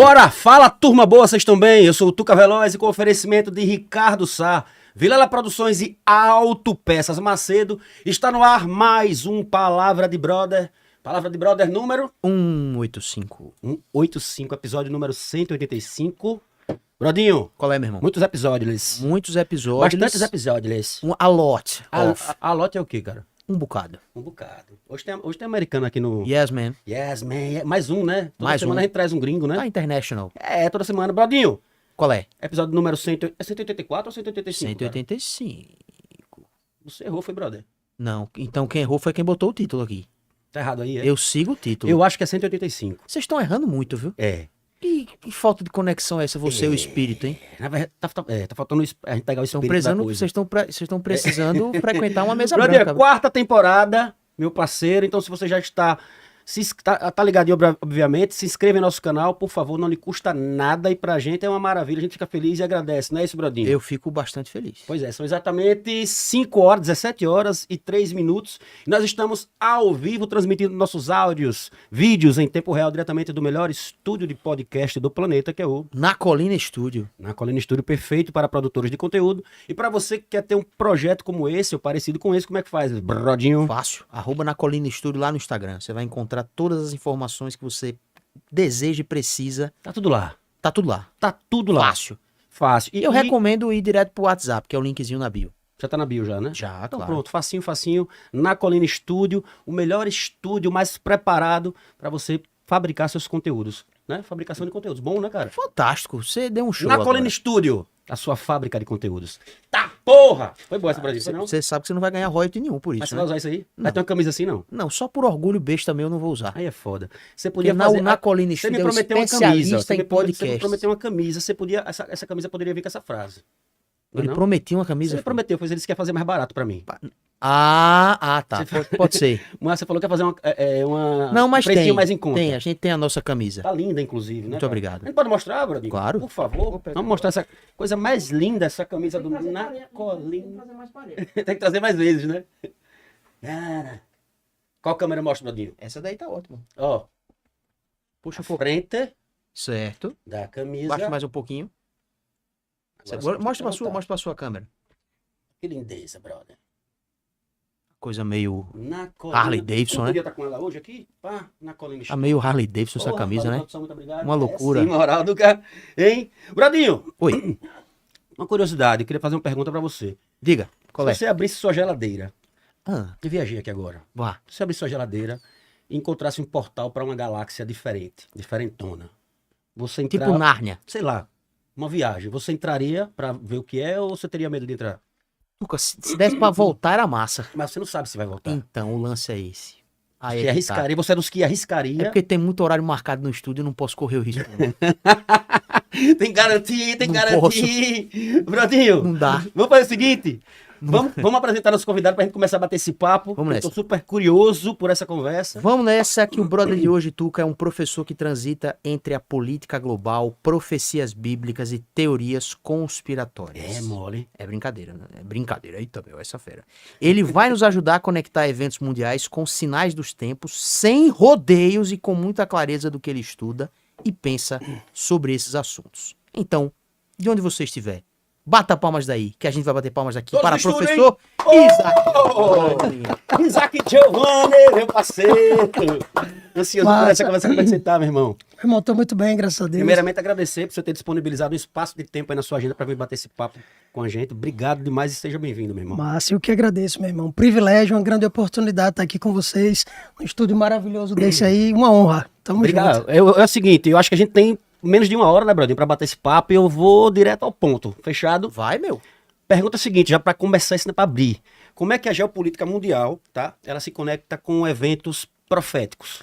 Bora! Fala, turma boa, vocês estão bem? Eu sou o Tuca Veloz e com oferecimento de Ricardo Sá, Vilela Produções e Autopeças Macedo, está no ar mais um Palavra de Brother. Palavra de Brother número 185. 185, episódio número 185. Brodinho. Qual é, meu irmão? Muitos episódios. Muitos episódios. Bastantes episódios. A lot. A lot é o quê, cara? Um bocado. Um bocado. Hoje tem americano aqui no... Yes, man. Yes, man. Mais um, né? Toda Mais semana um. a gente traz um gringo, né? Tá international. É, toda semana. Brodinho. Qual é? Episódio número 184 ou 185? 185. Você errou, foi, brother? Não, então quem errou foi quem botou o título aqui. Tá errado aí, é? Eu sigo o título. Eu acho que é 185. Vocês estão errando muito, viu? É. Que falta de conexão é essa, você e o espírito, hein? Na verdade, tá faltando a gente pegar o espírito da coisa. Vocês estão precisando frequentar uma mesa Brother, branca. quarta temporada, meu parceiro. Então, se você já está... Tá ligadinho, obviamente, se inscreva em nosso canal, por favor, não lhe custa nada e pra gente é uma maravilha, a gente fica feliz e agradece, não é isso, Brodinho? Eu fico bastante feliz. Pois é, são exatamente 5 horas, 17 horas e 3 minutos. E nós estamos ao vivo transmitindo nossos áudios, vídeos em tempo real, diretamente do melhor estúdio de podcast do planeta, que é o Na Colina Estúdio. Na Colina Estúdio, perfeito para produtores de conteúdo. E para você que quer ter um projeto como esse, ou parecido com esse, como é que faz, Brodinho? Fácil. @ Na Colina Estúdio lá no Instagram. Você vai encontrar todas as informações que você deseja e precisa. Tá tudo lá. Tá tudo lá. Tá tudo lá. Fácil. Fácil. E eu recomendo ir direto pro WhatsApp, que é o linkzinho na bio. Já tá na bio já, né? Já, Então claro. pronto, facinho, facinho. Na Colina Estúdio, o melhor estúdio mais preparado para você fabricar seus conteúdos, né? Fabricação de conteúdos. Bom, né, cara? Fantástico. Você deu um show Na agora. Colina Estúdio, a sua fábrica de conteúdos. Tá porra! Foi boa essa Brasil, não? Você sabe que você não vai ganhar royalty nenhum por Mas isso, você né? vai usar isso aí? Não. Vai ter uma camisa assim, não? Não, só por orgulho besta também eu não vou usar. Aí é foda. Você Porque podia fazer... na Colina Você me Estúdio é um prometeu uma camisa. especialista Você em me podcast. prometeu uma camisa. Você podia... Essa camisa poderia vir com essa frase. Não é Ele não? prometia uma camisa. Você filho. prometeu, pois ele disse que ia fazer mais barato pra mim. Tá. Pode ser. Mas você falou que ia fazer uma Não, mas um precinho tem. mais em conta. Tem, a gente tem a nossa camisa. Tá linda, inclusive, né? Muito cara? obrigado. A gente pode mostrar, Brodinho? Claro. Por favor. Vamos mostrar essa coisa mais linda, essa camisa do Na Colina. Tem que trazer mais vezes, né? Cara. Qual câmera mostra, Brodinho? Essa daí tá ótima. Ó. Puxa A um pouco. frente Certo. da camisa. Baixa mais um pouquinho. Agora você Mostra pode pra sua câmera. Que lindeza, brother. Coisa meio... Na Colina. Harley Davidson, Não né? podia estar com ela hoje aqui? Pá, Na Colina. Tá meio Harley Davidson essa Porra, camisa, valeu, né? produção, muito obrigado. Uma loucura. É, sim, moral do cara. Hein? Brodinho, Oi, uma curiosidade. Eu queria fazer uma pergunta pra você. diga. Qual é? Se você abrisse sua geladeira, Ah, eu viajei aqui agora. vá. Se você abrisse sua geladeira e encontrasse um portal para uma galáxia diferente, diferentona, você Tipo entrava, Nárnia. sei lá, uma viagem, você entraria para ver o que é ou você teria medo de entrar? Nunca, se desse pra voltar era massa. Mas você não sabe se vai voltar. Então, o lance é esse. Aí Você é que tá. arriscaria, você é dos que É arriscaria. porque tem muito horário marcado no estúdio e não posso correr o risco. não. Tem garantia, tem Não garantia. Brodinho, Não dá. vamos fazer o seguinte. Vamos apresentar nossos convidados pra gente começar a bater esse papo. Vamos Eu tô nessa. super curioso por essa conversa. Vamos nessa que o brother de hoje, Tuca, é um professor que transita entre a política global, profecias bíblicas e teorias conspiratórias. É mole. É brincadeira, né? É brincadeira. Eita, meu, essa fera. Ele vai nos ajudar a conectar eventos mundiais com sinais dos tempos, sem rodeios e com muita clareza do que ele estuda e pensa sobre esses assuntos. Então, de onde você estiver, bata palmas daí, que a gente vai bater palmas aqui Todos para no estúdio, professor Isaac. Isaac Giovanni, meu parceiro. Ansioso por Massa. essa conversa. Como é que você tá, meu irmão? Irmão, tô muito bem, graças a Deus. Primeiramente, agradecer por você ter disponibilizado um espaço de tempo aí na sua agenda para vir bater esse papo com a gente. Obrigado demais e seja bem-vindo, meu irmão. Massa, eu que agradeço, meu irmão. Um privilégio, uma grande oportunidade estar aqui com vocês. Um estúdio maravilhoso desse aí, uma honra. Tamo Obrigado. junto. É o seguinte, eu acho que a gente tem menos de 1 hora, né, Brodinho, para bater esse papo e eu vou direto ao ponto. Fechado? Vai, meu. Pergunta seguinte, já para começar isso, para abrir. Como é que a geopolítica mundial, tá? Ela se conecta com eventos proféticos?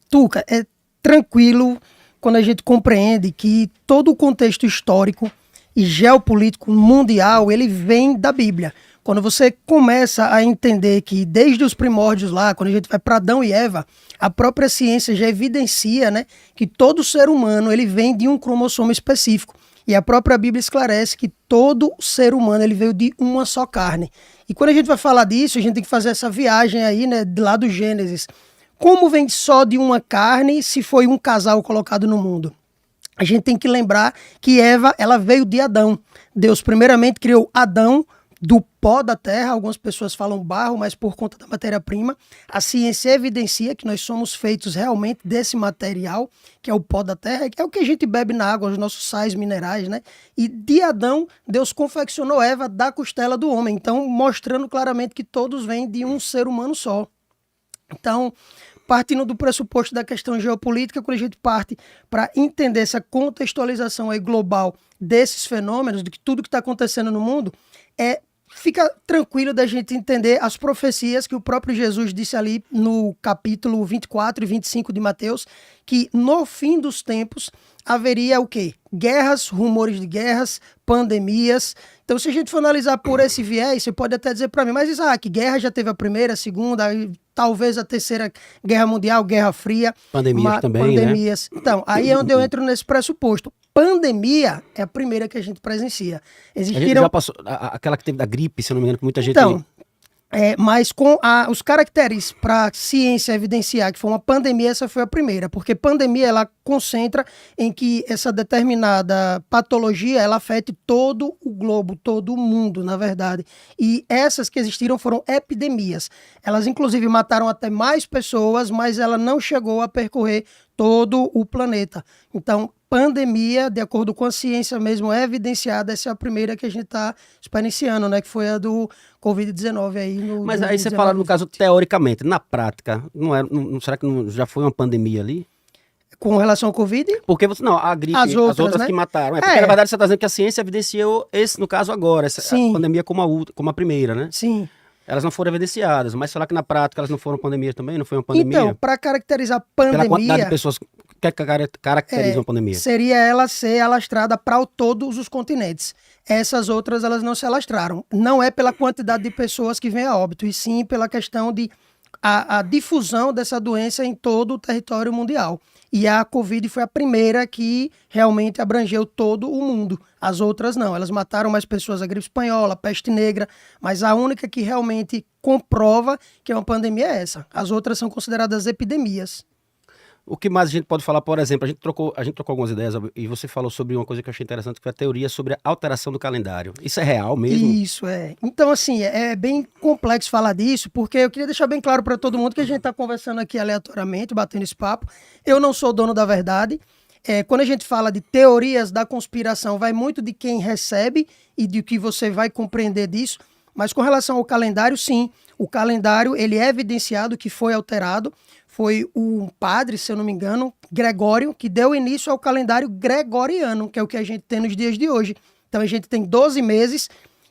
Tuca, é tranquilo quando a gente compreende que todo o contexto histórico e geopolítico mundial, ele vem da Bíblia. Quando você começa a entender que desde os primórdios lá, quando a gente vai para Adão e Eva, a própria ciência já evidencia, né, que todo ser humano ele vem de um cromossomo específico. E a própria Bíblia esclarece que todo ser humano ele veio de uma só carne. E quando a gente vai falar disso, a gente tem que fazer essa viagem aí, né, lá do Gênesis. Como vem só de uma carne se foi um casal colocado no mundo? a gente tem que lembrar que Eva, ela veio de Adão. Deus primeiramente criou Adão do pó da terra, algumas pessoas falam barro, mas por conta da matéria-prima. A ciência evidencia que nós somos feitos realmente desse material, que é o pó da terra, que é o que a gente bebe na água, os nossos sais minerais, né? E de Adão, Deus confeccionou Eva da costela do homem, então mostrando claramente que todos vêm de um ser humano só. Então, partindo do pressuposto da questão geopolítica, quando a gente parte para entender essa contextualização aí global desses fenômenos, de que tudo que está acontecendo no mundo, fica tranquilo da gente entender as profecias que o próprio Jesus disse ali no capítulo 24 e 25 de Mateus, que no fim dos tempos haveria o quê? Guerras, rumores de guerras, pandemias. Então, se a gente for analisar por esse viés, você pode até dizer para mim, mas Isaac, guerra já teve a primeira, a segunda, talvez a terceira guerra mundial, guerra fria. Pandemias também, pandemias. Né? Então, aí é onde eu entro nesse pressuposto. Pandemia é a primeira que a gente presencia. A gente já passou, aquela que teve da gripe, se eu não me engano, que muita gente... Então, mas com os caracteres para a ciência evidenciar que foi uma pandemia, essa foi a primeira, porque pandemia ela concentra em que essa determinada patologia ela afete todo o globo, todo o mundo, na verdade. E essas que existiram foram epidemias. Elas, inclusive, mataram até mais pessoas, mas ela não chegou a percorrer todo o planeta. Então, pandemia, de acordo com a ciência mesmo, é evidenciada. Essa é a primeira que a gente está experienciando, né? Que foi a do Covid-19 aí. Mas aí você fala, no caso, teoricamente, na prática, será que já foi uma pandemia ali? Com relação ao Covid? Porque você, não, a gripe, as outras né? Que mataram. Porque, na verdade, você está dizendo que a ciência evidenciou esse, no caso, agora, essa pandemia como a primeira, né? Sim. Elas não foram evidenciadas, mas falar que na prática elas não foram pandemias também, não foi uma pandemia? Então, para caracterizar pandemia... Pela quantidade de pessoas que caracterizam a pandemia. Seria ela ser alastrada para todos os continentes. Essas outras, elas não se alastraram. Não é pela quantidade de pessoas que vêm a óbito, e sim pela questão de a difusão dessa doença em todo o território mundial. E a Covid foi a primeira que realmente abrangeu todo o mundo. As outras não, elas mataram mais pessoas, a gripe espanhola, a peste negra, mas a única que realmente comprova que é uma pandemia é essa. As outras são consideradas epidemias. O que mais a gente pode falar, por exemplo, a gente trocou algumas ideias e você falou sobre uma coisa que eu achei interessante, que foi a teoria sobre a alteração do calendário. Isso é real mesmo? Isso, é. Então, assim, é bem complexo falar disso, porque eu queria deixar bem claro para todo mundo que a gente está conversando aqui aleatoriamente, batendo esse papo. Eu não sou dono da verdade. Quando a gente fala de teorias da conspiração, vai muito de quem recebe e de que você vai compreender disso. Mas com relação ao calendário, sim. O calendário, ele é evidenciado que foi alterado. Foi um padre, se eu não me engano, Gregório, que deu início ao calendário gregoriano, que é o que a gente tem nos dias de hoje. Então a gente tem 12 meses,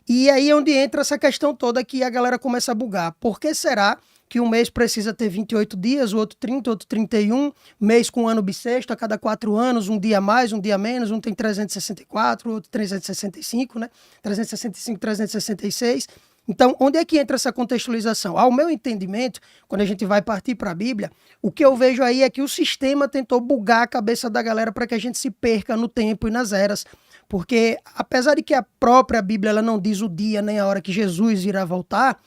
e aí é onde entra essa questão toda que a galera começa a bugar. Por que será que um mês precisa ter 28 dias, o outro 30, outro 31, mês com ano bissexto, a cada 4 anos, um dia mais, um dia menos, um tem 364, outro 365, né? 365, 366... Então, onde é que entra essa contextualização? Ao meu entendimento, quando a gente vai partir para a Bíblia, o que eu vejo aí é que o sistema tentou bugar a cabeça da galera para que a gente se perca no tempo e nas eras. Porque, apesar de que a própria Bíblia ela não diz o dia nem a hora que Jesus irá voltar,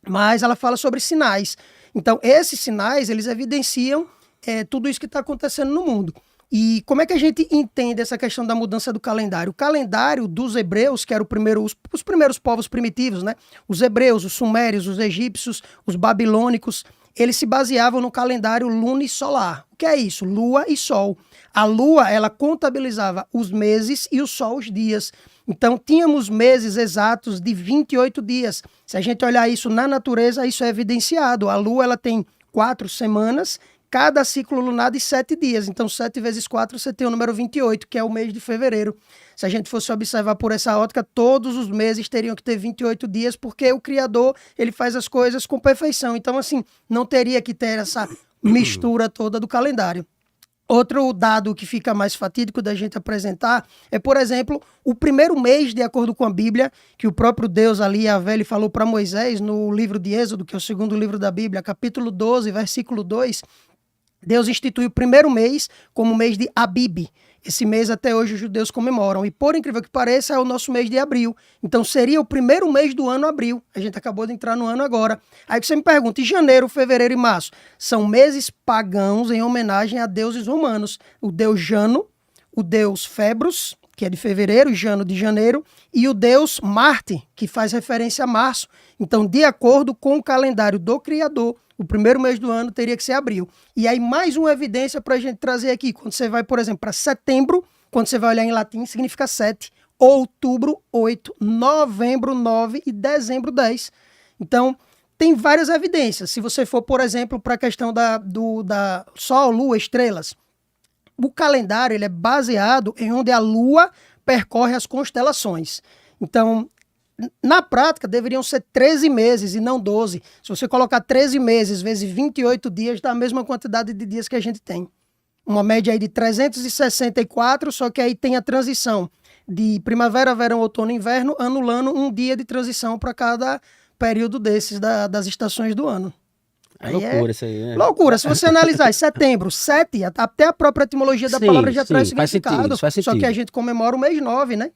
mas ela fala sobre sinais. Então, esses sinais, eles evidenciam tudo isso que está acontecendo no mundo. E como é que a gente entende essa questão da mudança do calendário? O calendário dos hebreus, que eram os primeiros povos primitivos, né? Os hebreus, os sumérios, os egípcios, os babilônicos, eles se baseavam no calendário lunisolar. O que é isso? Lua e sol. A lua, ela contabilizava os meses e o sol os dias. Então, tínhamos meses exatos de 28 dias. Se a gente olhar isso na natureza, isso é evidenciado. A lua, ela tem 4 semanas, cada ciclo lunar de 7 dias. Então, 7 vezes 4, você tem o número 28, que é o mês de fevereiro. Se a gente fosse observar por essa ótica, todos os meses teriam que ter 28 dias, porque o Criador, ele faz as coisas com perfeição. Então, assim, não teria que ter essa mistura toda do calendário. Outro dado que fica mais fatídico da gente apresentar é, por exemplo, o primeiro mês, de acordo com a Bíblia, que o próprio Deus ali, Yahvé, ele falou para Moisés no livro de Êxodo, que é o segundo livro da Bíblia, capítulo 12, versículo 2, Deus instituiu o primeiro mês como o mês de Abib. Esse mês até hoje os judeus comemoram. E por incrível que pareça, é o nosso mês de abril. Então seria o primeiro mês do ano abril. A gente acabou de entrar no ano agora. Aí você me pergunta, e janeiro, fevereiro e março? São meses pagãos em homenagem a deuses romanos. O deus Jano, o deus Febros, que é de fevereiro, Jano de janeiro, e o deus Marte, que faz referência a março. Então, de acordo com o calendário do Criador, o primeiro mês do ano teria que ser abril. E aí, mais uma evidência para a gente trazer aqui. Quando você vai, por exemplo, para setembro, quando você vai olhar em latim, significa 7. Outubro, 8. Novembro, 9. E dezembro, 10. Então, tem várias evidências. Se você for, por exemplo, para a questão da Sol, Lua, estrelas, o calendário ele é baseado em onde a Lua percorre as constelações. Então, na prática, deveriam ser 13 meses e não 12. Se você colocar 13 meses vezes 28 dias, dá a mesma quantidade de dias que a gente tem. Uma média aí de 364, só que aí tem a transição de primavera, verão, outono e inverno, anulando um dia de transição para cada período desses das estações do ano. É loucura isso aí, né? Loucura. Se você analisar, setembro, 7, até a própria etimologia da palavra já traz significado. Faz sentido. Só que a gente comemora o mês 9, né?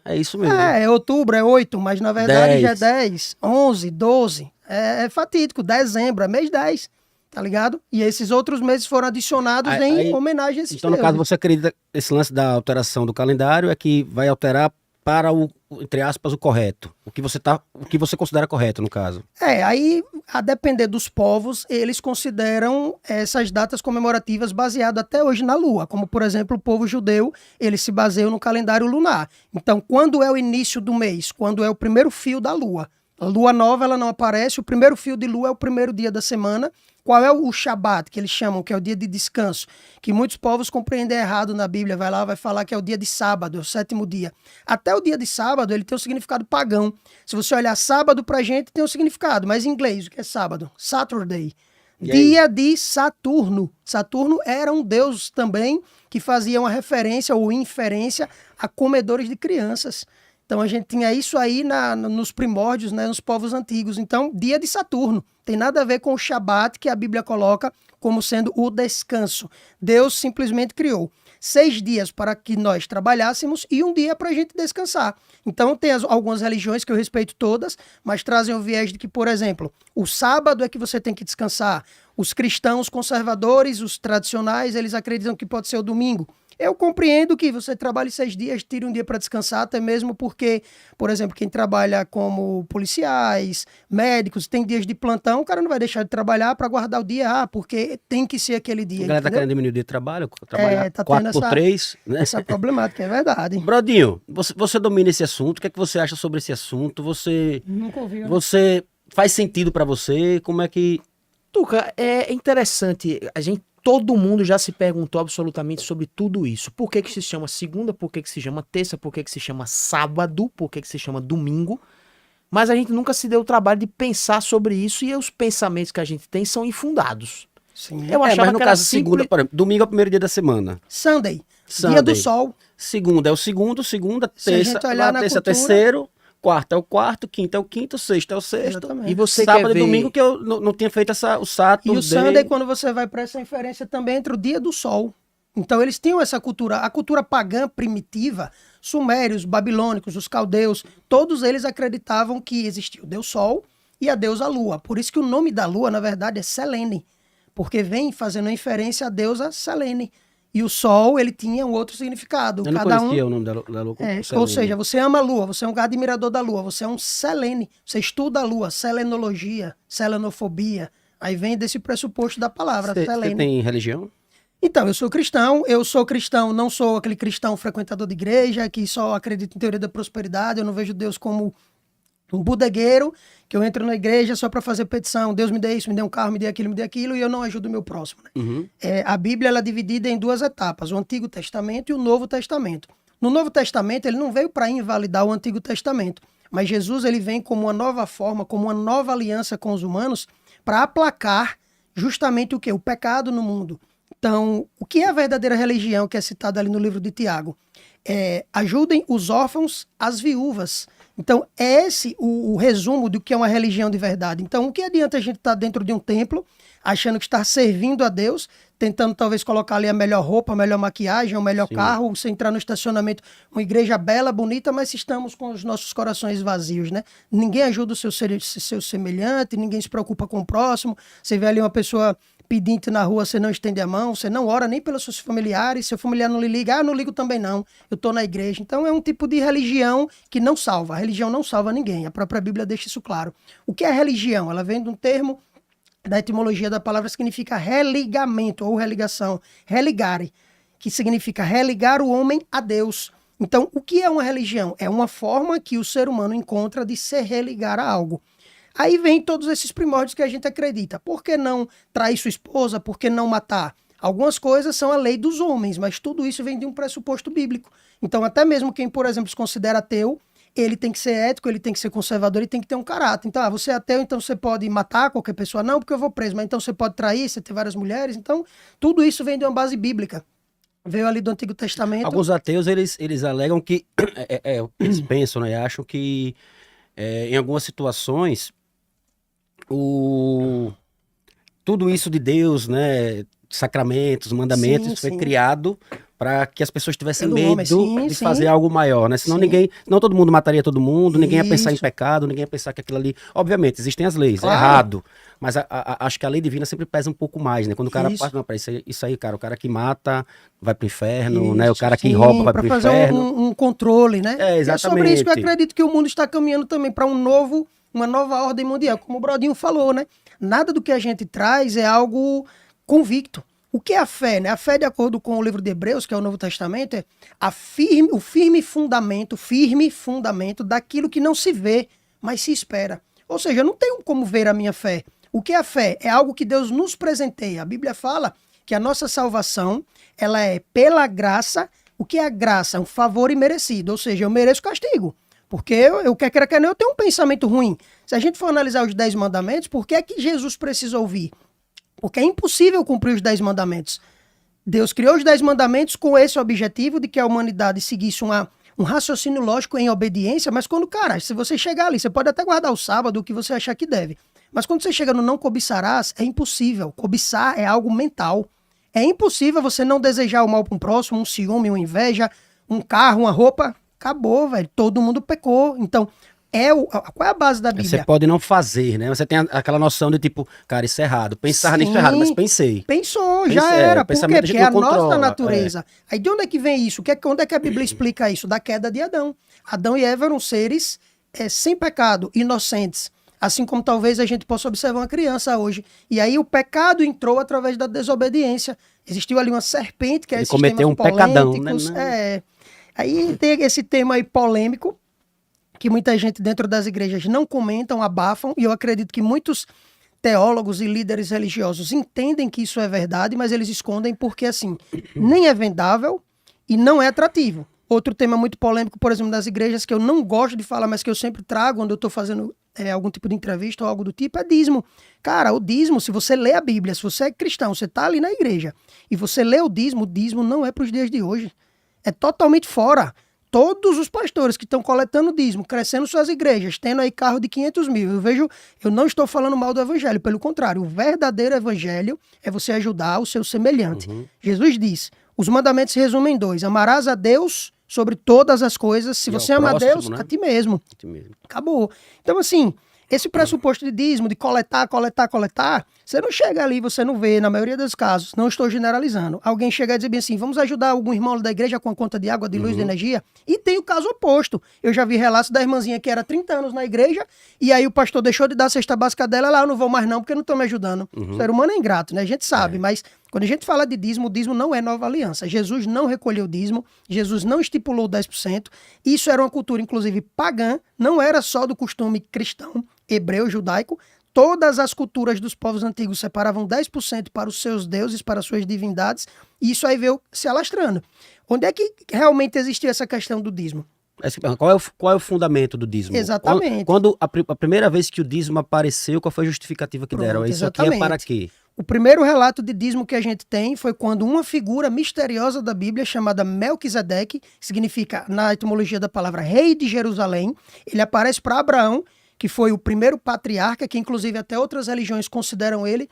É isso mesmo. É outubro, é 8, mas na verdade 10. já é 10, 11, 12. É fatídico, dezembro, é mês 10, tá ligado? E esses outros meses foram adicionados em homenagem a esses Então, no caso, você acredita que esse lance da alteração do calendário é que vai alterar para o, entre aspas, o correto. O que você considera correto, no caso. Aí, a depender dos povos, eles consideram essas datas comemorativas baseadas até hoje na Lua. Como, por exemplo, o povo judeu, eles se baseiam no calendário lunar. Então, quando é o início do mês? Quando é o primeiro fio da Lua. A Lua nova, ela não aparece. O primeiro fio de Lua é o primeiro dia da semana. Qual é o Shabat, que eles chamam, que é o dia de descanso? Que muitos povos compreendem errado na Bíblia. Vai lá, vai falar que é o dia de sábado, é o 7º dia. Até o dia de sábado, ele tem um significado pagão. Se você olhar sábado pra gente, tem um significado. Mas em inglês, o que é sábado? Saturday. Dia de Saturno. Saturno era um deus também que fazia uma referência ou inferência a comedores de crianças. Então a gente tinha isso aí nos primórdios, né, nos povos antigos. Então, dia de Saturno. Tem nada a ver com o Shabat que a Bíblia coloca como sendo o descanso. Deus simplesmente criou 6 dias para que nós trabalhássemos e um dia para a gente descansar. Então tem algumas religiões que eu respeito todas, mas trazem o viés de que, por exemplo, o sábado é que você tem que descansar. Os cristãos conservadores, os tradicionais, eles acreditam que pode ser o domingo. Eu compreendo que você trabalhe 6 dias, tire um dia para descansar, até mesmo porque, por exemplo, quem trabalha como policiais, médicos, tem dias de plantão, o cara não vai deixar de trabalhar para guardar o dia, porque tem que ser aquele dia. A galera tá querendo diminuir o dia de trabalho, trabalhar tá 4x3, né? Essa problemática, é verdade. Brodinho, você domina esse assunto, o que é que você acha sobre esse assunto? Nunca ouvi, né? Você faz sentido para você? Como é que... Tuca, é interessante, todo mundo já se perguntou absolutamente sobre tudo isso. Por que se chama segunda, por que se chama terça, por que se chama sábado, por que se chama domingo. Mas a gente nunca se deu o trabalho de pensar sobre isso e os pensamentos que a gente tem são infundados. Sim. Eu achava mas no caso, segunda, por exemplo, domingo é o primeiro dia da semana. Sunday. Dia do sol. Segunda é o segundo, segunda, terça, terça é o terceiro, quarta é o quarto, quinta é o quinto, sexta é o sexto. Exatamente. E você sábado quer ver... e domingo que eu não tinha feito o Saturday. E o Sunday, quando você vai para essa inferência também entre o dia do sol. Então eles tinham essa cultura, a cultura pagã primitiva, sumérios, babilônicos, os caldeus, todos eles acreditavam que existia o deus sol e a deusa lua. Por isso que o nome da lua, na verdade, é Selene, porque vem fazendo inferência à deusa Selene. E o sol, ele tinha um outro significado. Eu não conhecia o nome da lua. Ou seja, você ama a lua, você é um admirador da lua, você é um selene, você estuda a lua, selenologia, selenofobia. Aí vem desse pressuposto da palavra, selene. Você tem religião? Então, eu sou cristão, não sou aquele cristão frequentador de igreja, que só acredita em teoria da prosperidade, eu não vejo Deus como um bodegueiro, que eu entro na igreja só para fazer petição, Deus me dê isso, me dê um carro, me dê aquilo, e eu não ajudo o meu próximo. Né? Uhum. A Bíblia ela é dividida em 2 etapas, o Antigo Testamento e o Novo Testamento. No Novo Testamento, ele não veio para invalidar o Antigo Testamento, mas Jesus ele vem como uma nova forma, como uma nova aliança com os humanos, para aplacar justamente o quê? O pecado no mundo. Então, o que é a verdadeira religião que é citada ali no livro de Tiago? Ajudem os órfãos, as viúvas. Então, é esse o resumo do que é uma religião de verdade. Então, o que adianta a gente estar dentro de um templo, achando que está servindo a Deus, tentando talvez colocar ali a melhor roupa, a melhor maquiagem, o melhor carro, você entrar no estacionamento, uma igreja bela, bonita, mas estamos com os nossos corações vazios, né? Ninguém ajuda o seu semelhante, ninguém se preocupa com o próximo. Você vê ali uma pessoa pedinte na rua, você não estende a mão, você não ora nem pelos seus familiares, seu familiar não lhe liga, não ligo também não, eu estou na igreja. Então é um tipo de religião que não salva, a religião não salva ninguém, a própria Bíblia deixa isso claro. O que é religião? Ela vem de um termo da etimologia da palavra, significa religamento ou religação, religare, que significa religar o homem a Deus. Então, o que é uma religião? É uma forma que o ser humano encontra de se religar a algo. Aí vem todos esses primórdios que a gente acredita. Por que não trair sua esposa? Por que não matar? Algumas coisas são a lei dos homens, mas tudo isso vem de um pressuposto bíblico. Então, até mesmo quem, por exemplo, se considera ateu, ele tem que ser ético, ele tem que ser conservador, ele tem que ter um caráter. Então, você é ateu, então você pode matar qualquer pessoa? Não, porque eu vou preso. Mas então você pode trair, você tem várias mulheres. Então, tudo isso vem de uma base bíblica. Veio ali do Antigo Testamento. Alguns ateus, eles alegam que, eles pensam, né, acham que em algumas situações, tudo isso de Deus, né, sacramentos, mandamentos, Sim, foi sim. criado para que as pessoas tivessem Pelo medo homem, sim, de sim. fazer algo maior, né? Senão Sim. não todo mundo mataria todo mundo, ninguém ia pensar em Isso. pecado, ninguém ia pensar que aquilo ali... Obviamente, existem as leis, Claro. é errado, mas acho que a lei divina sempre pesa um pouco mais, né? Quando o cara Isso. passa, não, peraí, isso aí, cara, o cara que mata vai pro inferno, né? O Isso, cara que sim, rouba vai pra pro fazer inferno. um controle, né? É, E é sobre isso que eu exatamente. acredito que o mundo está caminhando também para uma nova ordem mundial, como o Brodinho falou, né? Nada do que a gente traz é algo convicto. O que é a fé, né? A fé, de acordo com o livro de Hebreus, que é o Novo Testamento, é o firme fundamento daquilo que não se vê, mas se espera. Ou seja, eu não tenho como ver a minha fé. O que é a fé? É algo que Deus nos presenteia. A Bíblia fala que a nossa salvação, ela é pela graça. O que é a graça? Um favor imerecido. Ou seja, eu mereço castigo. Porque eu quer queira, quer não, eu tenho um pensamento ruim. Se a gente for analisar os 10 mandamentos, por que é que Jesus precisa ouvir? Porque é impossível cumprir os 10 mandamentos. Deus criou os 10 mandamentos com esse objetivo de que a humanidade seguisse um raciocínio lógico em obediência, mas quando, cara, se você chegar ali, você pode até guardar o sábado, o que você achar que deve. Mas quando você chega no não cobiçarás, é impossível. Cobiçar é algo mental. É impossível você não desejar o mal para um próximo, um ciúme, uma inveja, um carro, uma roupa. Acabou, velho. Todo mundo pecou. Então, qual é a base da Bíblia? Você pode não fazer, né? Você tem aquela noção de tipo, cara, isso é errado. Pensar nisso é errado, mas pensei. Pensou, já era. Por quê? pensamento a gente Porque é a não nossa controla, natureza. Aí de onde é que vem isso? Onde é que a Bíblia explica isso? Da queda de Adão. Adão e Eva eram seres sem pecado, inocentes. Assim como talvez a gente possa observar uma criança hoje. E aí o pecado entrou através da desobediência. Existiu ali uma serpente, que é Ele esses cometeu temas um pecadão, polêmicos. né? Aí tem esse tema aí polêmico, que muita gente dentro das igrejas não comentam, abafam, e eu acredito que muitos teólogos e líderes religiosos entendem que isso é verdade, mas eles escondem porque, assim, nem é vendável e não é atrativo. Outro tema muito polêmico, por exemplo, das igrejas, que eu não gosto de falar, mas que eu sempre trago quando eu estou fazendo algum tipo de entrevista ou algo do tipo, é dízimo. Cara, o dízimo, se você lê a Bíblia, se você é cristão, você está ali na igreja, e você lê o dízimo não é para os dias de hoje. É totalmente fora. Todos os pastores que estão coletando dízimo, crescendo suas igrejas, tendo aí carro de 500 mil, eu não estou falando mal do evangelho, pelo contrário, o verdadeiro evangelho é você ajudar o seu semelhante. Jesus diz, os mandamentos se resumem em 2, amarás a Deus sobre todas as coisas, se E ao você ama a próximo, Deus, né? a ti mesmo. Isso mesmo. Acabou. Então, assim, esse pressuposto de dízimo, de coletar, você não chega ali, você não vê, na maioria dos casos, não estou generalizando, alguém chega e dizer bem assim, vamos ajudar algum irmão da igreja com a conta de água, de luz, de energia, e tem o caso oposto. Eu já vi relatos da irmãzinha que era 30 anos na igreja, e aí o pastor deixou de dar a cesta básica dela, lá eu não vou mais não, porque não estão me ajudando. O ser humano é ingrato, né? A gente sabe, mas quando a gente fala de dízimo, o dízimo não é nova aliança. Jesus não recolheu dízimo, Jesus não estipulou 10%, isso era uma cultura, inclusive, pagã, não era só do costume cristão, hebreu, judaico. Todas as culturas dos povos antigos separavam 10% para os seus deuses, para as suas divindades, e isso aí veio se alastrando. Onde é que realmente existiu essa questão do dízimo? Qual é o fundamento do dízimo? Exatamente. Quando a primeira vez que o dízimo apareceu, qual foi a justificativa que deram? Pronto, Isso aqui é exatamente. para quê? O primeiro relato de dízimo que a gente tem foi quando uma figura misteriosa da Bíblia, chamada Melquisedeque, significa, na etimologia da palavra, rei de Jerusalém, ele aparece para Abraão, que foi o primeiro patriarca, que inclusive até outras religiões consideram ele,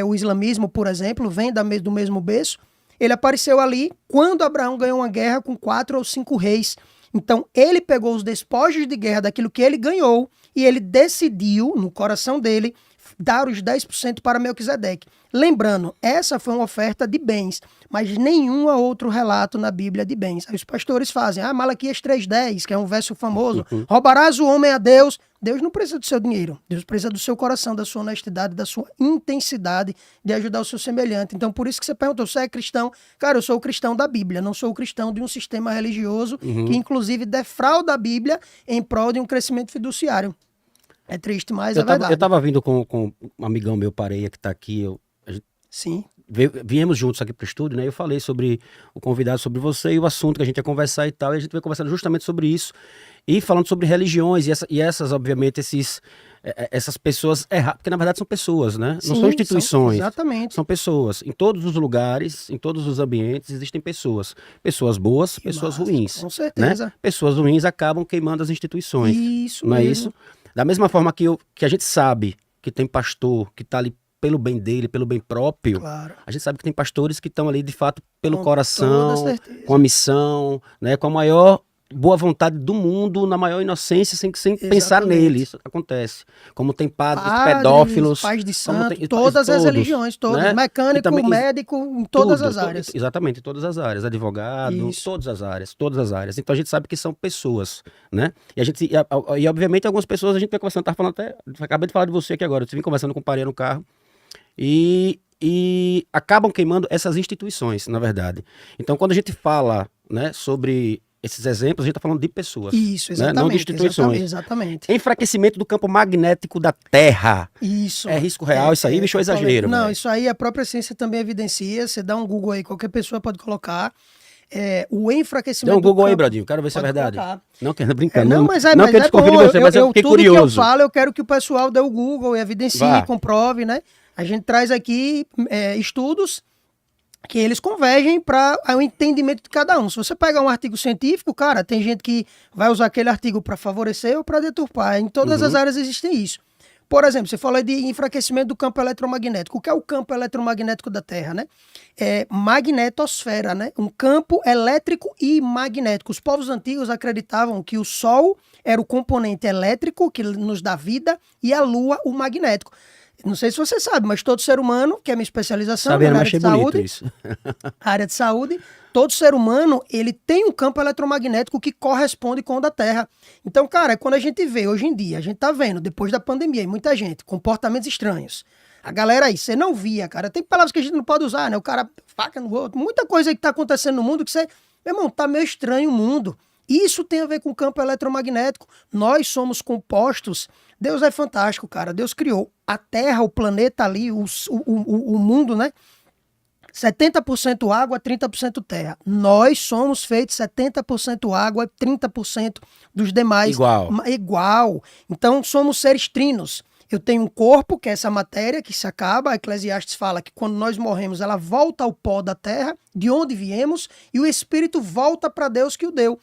o islamismo, por exemplo, vem do mesmo berço. Ele apareceu ali quando Abraão ganhou uma guerra com 4 ou 5 reis. Então, ele pegou os despojos de guerra daquilo que ele ganhou e ele decidiu, no coração dele, dar os 10% para Melquisedeque. Lembrando, essa foi uma oferta de bens, mas nenhum outro relato na Bíblia de bens. Aí os pastores fazem, Malaquias 3,10, que é um verso famoso, roubarás o homem a Deus. Deus não precisa do seu dinheiro, Deus precisa do seu coração, da sua honestidade, da sua intensidade de ajudar o seu semelhante. Então, por isso que você perguntou, você é cristão? Cara, eu sou o cristão da Bíblia, não sou o cristão de um sistema religioso que, inclusive, defrauda a Bíblia em prol de um crescimento fiduciário. É triste, mas é verdade. Eu tava vindo com um amigão meu, Pareia, que tá aqui. Sim. Viemos juntos aqui pro estúdio, né? Eu falei sobre o convidado, sobre você e o assunto que a gente ia conversar e tal. E a gente veio conversando justamente sobre isso. E falando sobre religiões e essas, obviamente, essas pessoas erradas. Porque, na verdade, são pessoas, né? Não Sim, são instituições. Exatamente. São pessoas. Em todos os lugares, em todos os ambientes, existem pessoas. Pessoas boas, pessoas ruins. Com certeza. Né? Pessoas ruins acabam queimando as instituições. Isso não mesmo. É isso? Da mesma forma que a gente sabe que tem pastor que está ali pelo bem dele, pelo bem próprio, Claro. a gente sabe que tem pastores que estão ali de fato pelo Com coração, toda certeza. com a missão, né, com a maior boa vontade do mundo, na maior inocência, sem pensar nele. Isso acontece. Como tem padres pedófilos, pais de como santo, tem- todas as todos, religiões, todas, né? mecânico, E também- médico, em todas tudo, as áreas. Exatamente, em todas as áreas. Advogado, Isso. todas as áreas. Então a gente sabe que são pessoas, né? E obviamente algumas pessoas a gente vai conversando, acabei de falar de você aqui agora, eu vim conversando com o Pareia no carro, e acabam queimando essas instituições, na verdade. Então quando a gente fala, né, sobre esses exemplos, a gente está falando de pessoas. Isso, né? exatamente. Não de instituições. Exatamente. Enfraquecimento do campo magnético da Terra. Isso. É risco real isso aí, bicho, é exagero. Não, velho. isso aí a própria ciência também evidencia. Você dá um Google aí, qualquer pessoa pode colocar. O enfraquecimento Dá um Google do aí, campo... Bradinho, quero ver se é Pode verdade. colocar. Não, quero brincando. Não, mas é, não mas quero é desconfiar bom. de você, mas eu fiquei tudo curioso. que eu falo, eu quero que o pessoal dê o Google e evidencie, Vá. comprove, né? A gente traz aqui estudos que eles convergem para o entendimento de cada um. Se você pegar um artigo científico, cara, tem gente que vai usar aquele artigo para favorecer ou para deturpar. Em todas as áreas existem isso. Por exemplo, você falou de enfraquecimento do campo eletromagnético. O que é o campo eletromagnético da Terra, né? É magnetosfera, né? Um campo elétrico e magnético. Os povos antigos acreditavam que o Sol era o componente elétrico que nos dá vida e a Lua o magnético. Não sei se você sabe, mas todo ser humano, que é a minha especialização Sabendo, na mas área achei de bonito saúde, isso. a área de saúde, todo ser humano, ele tem um campo eletromagnético que corresponde com o da Terra. Então, cara, quando a gente vê hoje em dia, a gente tá vendo, depois da pandemia, e muita gente, comportamentos estranhos. A galera aí, você não via, cara. Tem palavras que a gente não pode usar, né? O cara faca no outro. Muita coisa aí que tá acontecendo no mundo que você... Meu irmão, tá meio estranho o mundo. Isso tem a ver com o campo eletromagnético. Nós somos compostos. Deus é fantástico, cara. Deus criou a Terra, o planeta ali, o mundo, né? 70% água, 30% terra. Nós somos feitos 70% água e 30% dos demais. Igual. Então, somos seres trinos. Eu tenho um corpo, que é essa matéria que se acaba. A Eclesiastes fala que quando nós morremos, ela volta ao pó da terra, de onde viemos, e o espírito volta para Deus que o deu.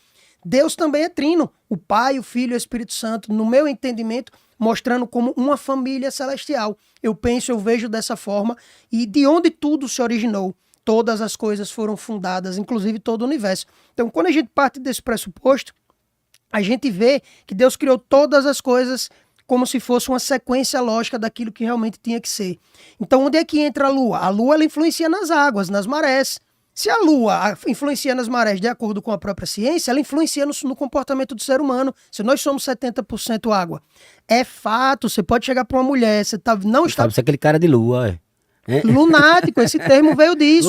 Deus também é trino. O Pai, o Filho e o Espírito Santo, no meu entendimento, mostrando como uma família celestial. Eu penso, eu vejo dessa forma, e de onde tudo se originou. Todas as coisas foram fundadas, inclusive todo o universo. Então, quando a gente parte desse pressuposto, a gente vê que Deus criou todas as coisas como se fosse uma sequência lógica daquilo que realmente tinha que ser. Então, onde é que entra a Lua? A Lua, ela influencia nas águas, nas marés. Se a Lua influencia nas marés de acordo com a própria ciência, ela influencia no comportamento do ser humano. Se nós somos 70% água, é fato, você pode chegar para uma mulher, não está... Sabe, você é aquele cara de lua, é. Lunático, esse termo veio disso.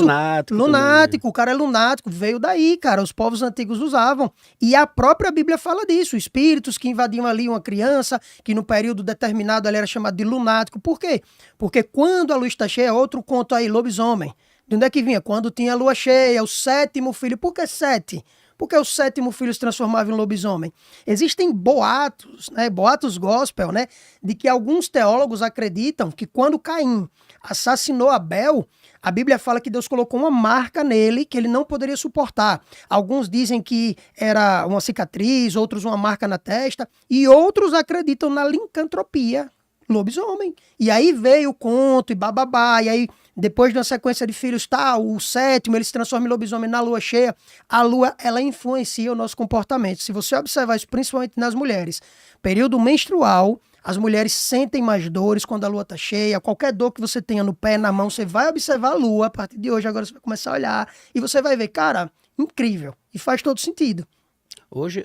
Lunático, o cara é lunático, veio daí, cara, os povos antigos usavam. E a própria Bíblia fala disso, espíritos que invadiam ali uma criança, que no período determinado ali era chamado de lunático. Por quê? Porque quando a lua está cheia, outro conto aí, lobisomem. De onde é que vinha? Quando tinha a lua cheia, o 7º filho. Por que 7? Porque o 7º filho se transformava em lobisomem. Existem boatos, né, boatos gospel, né, de que alguns teólogos acreditam que quando Caim assassinou Abel, a Bíblia fala que Deus colocou uma marca nele que ele não poderia suportar. Alguns dizem que era uma cicatriz, outros uma marca na testa, e outros acreditam na licantropia, lobisomem. E aí veio o conto e bababá, e aí Depois de uma sequência de filhos, tá, o sétimo, ele se transforma em lobisomem na lua cheia. A lua, ela influencia o nosso comportamento. Se você observar isso, principalmente nas mulheres, período menstrual, as mulheres sentem mais dores quando a lua tá cheia. Qualquer dor que você tenha no pé, na mão, você vai observar a lua. A partir de hoje, agora você vai começar a olhar e você vai ver, cara, incrível. E faz todo sentido. Hoje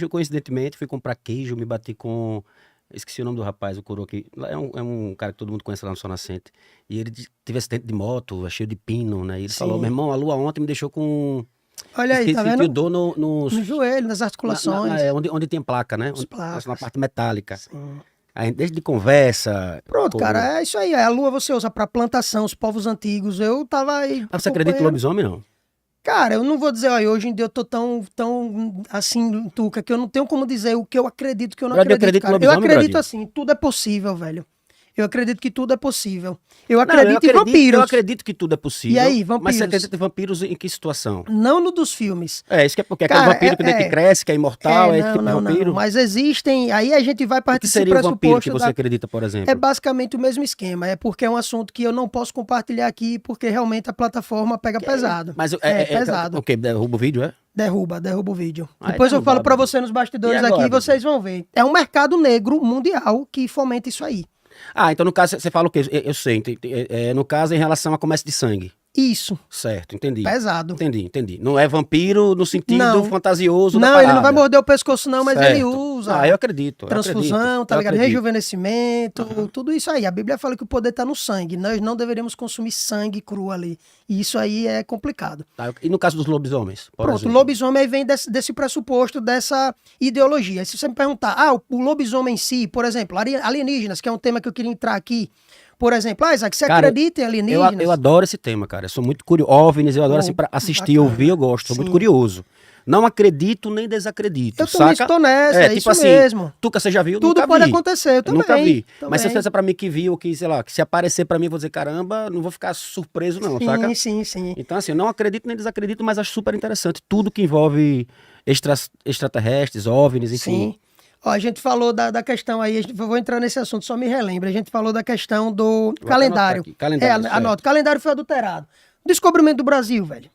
eu coincidentemente, fui comprar queijo, me bati com... Esqueci o nome do rapaz, o coroa aqui. É um cara que todo mundo conhece lá no Sol Nascente. E ele teve acidente de moto, cheio de pino, né? E ele falou, meu irmão, a lua ontem me deixou com... Olha aí, tá vendo? Sentiu dor no joelho, nas articulações. onde tem placa, né? Os placas. Na parte metálica. Sim. A gente, desde de conversa... Pronto, cara, é isso aí. A lua você usa pra plantação, os povos antigos. Eu tava aí... Ah, você acredita em lobisomem, não? Cara, eu não vou dizer, ó, hoje em dia eu tô tão assim, Tuca, que eu não tenho como dizer o que eu acredito que eu não Brother, acredito, cara. Eu lobisomem, acredito Brother? assim, tudo é possível, velho. Eu acredito que tudo é possível. Eu Não, acredito em vampiros. Eu acredito que tudo é possível. E aí, Mas vampiros? você acredita em vampiros em que situação? Não no dos filmes. É, isso que é porque Cara, aquele vampiro que cresce, que é imortal, é esse tipo de vampiro. Não, mas existem, aí a gente vai O partir que desse seria o vampiro que pressuposto você acredita, por exemplo? É basicamente o mesmo esquema, é porque é um assunto que eu não posso compartilhar aqui, porque realmente a plataforma pega pesado. Mas pesado. O que? Derruba o vídeo, é? Derruba o vídeo. Ah, Depois então eu falo dá, pra Bidu. você nos bastidores E agora, aqui e Bidu? vocês vão ver. É um mercado negro mundial que fomenta isso aí. Ah, então no caso você fala o quê? Eu sei. No caso, em relação a comércio de sangue. Isso, Certo, entendi. pesado. Entendi. Não é vampiro no sentido Não. fantasioso da Não, parada. ele não vai morder o pescoço não, mas ele Certo. usa Ah, eu acredito. transfusão, tá ligado? Rejuvenescimento. Rejuvenescimento, tudo isso aí. A Bíblia fala que o poder tá no sangue. Nós não deveríamos consumir sangue cru ali. E isso aí é complicado. E no caso dos lobisomens? Por Pronto, o exemplo? lobisomem aí vem desse pressuposto, dessa ideologia. E se você me perguntar, o lobisomem em si, por exemplo, alienígenas, que é um tema que eu queria entrar aqui. Por exemplo, Isaac, você Cara, acredita em alienígenas? Eu adoro esse tema, cara. Eu sou muito curioso. OVNIs, eu adoro assim, pra assistir, bacana. ouvir, eu gosto. Sou muito Sim. curioso. Não acredito nem desacredito. Eu também saca? estou nessa, é isso assim, mesmo. Tuca, você já viu? Tudo Nunca pode vi. acontecer, eu também. Nunca vi. Mas se também. você disser pra mim que viu, que, sei lá, que se aparecer pra mim, eu vou dizer, caramba, não vou ficar surpreso, não, saca? Sim. Então, assim, eu não acredito nem desacredito, mas acho super interessante. Tudo que envolve extraterrestres, OVNIs, enfim. Sim. Ó, a gente falou da questão aí, eu vou entrar nesse assunto, só me relembra. A gente falou da questão do Vou calendário. até anotar aqui. Calendário, certo. Anota. O calendário foi adulterado. Descobrimento do Brasil, velho.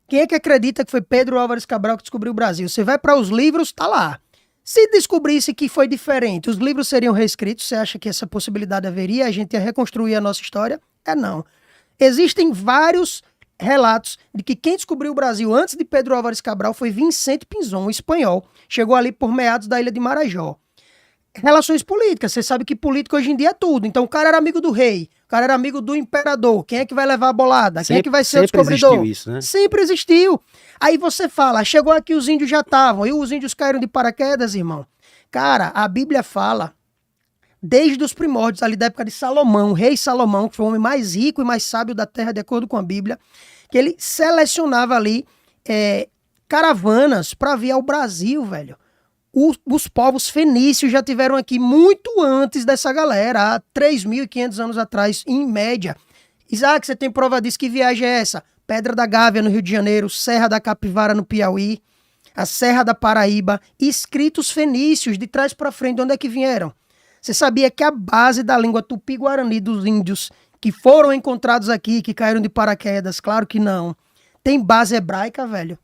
Quem é que acredita que foi Pedro Álvares Cabral que descobriu o Brasil? Você vai para os livros, tá lá. Se descobrisse que foi diferente, os livros seriam reescritos? Você acha que essa possibilidade haveria? A gente ia reconstruir a nossa história? Não. Existem vários relatos de que quem descobriu o Brasil antes de Pedro Álvares Cabral foi Vicente Pinzón, um espanhol. Chegou ali por meados da ilha de Marajó. Relações políticas, você sabe que político hoje em dia é tudo. Então o cara era amigo do rei, o cara era amigo do imperador. Quem é que vai levar a bolada? Quem é que vai ser o descobridor? Sempre existiu isso, né? Sempre existiu. Aí você fala, chegou aqui os índios já estavam, e os índios caíram de paraquedas, irmão. Cara, a Bíblia fala, desde os primórdios, ali da época de Salomão, o rei Salomão, que foi o homem mais rico e mais sábio da terra, de acordo com a Bíblia, que ele selecionava ali caravanas para vir ao Brasil, velho. Os povos fenícios já tiveram aqui muito antes dessa galera, há 3.500 anos atrás, em média. Isaac, você tem prova disso? Que viagem é essa? Pedra da Gávea, no Rio de Janeiro, Serra da Capivara, no Piauí, a Serra da Paraíba, escritos fenícios, de trás para frente, de onde é que vieram? Você sabia que a base da língua tupi-guarani dos índios que foram encontrados aqui, que caíram de paraquedas? Claro que não. Tem base hebraica, velho.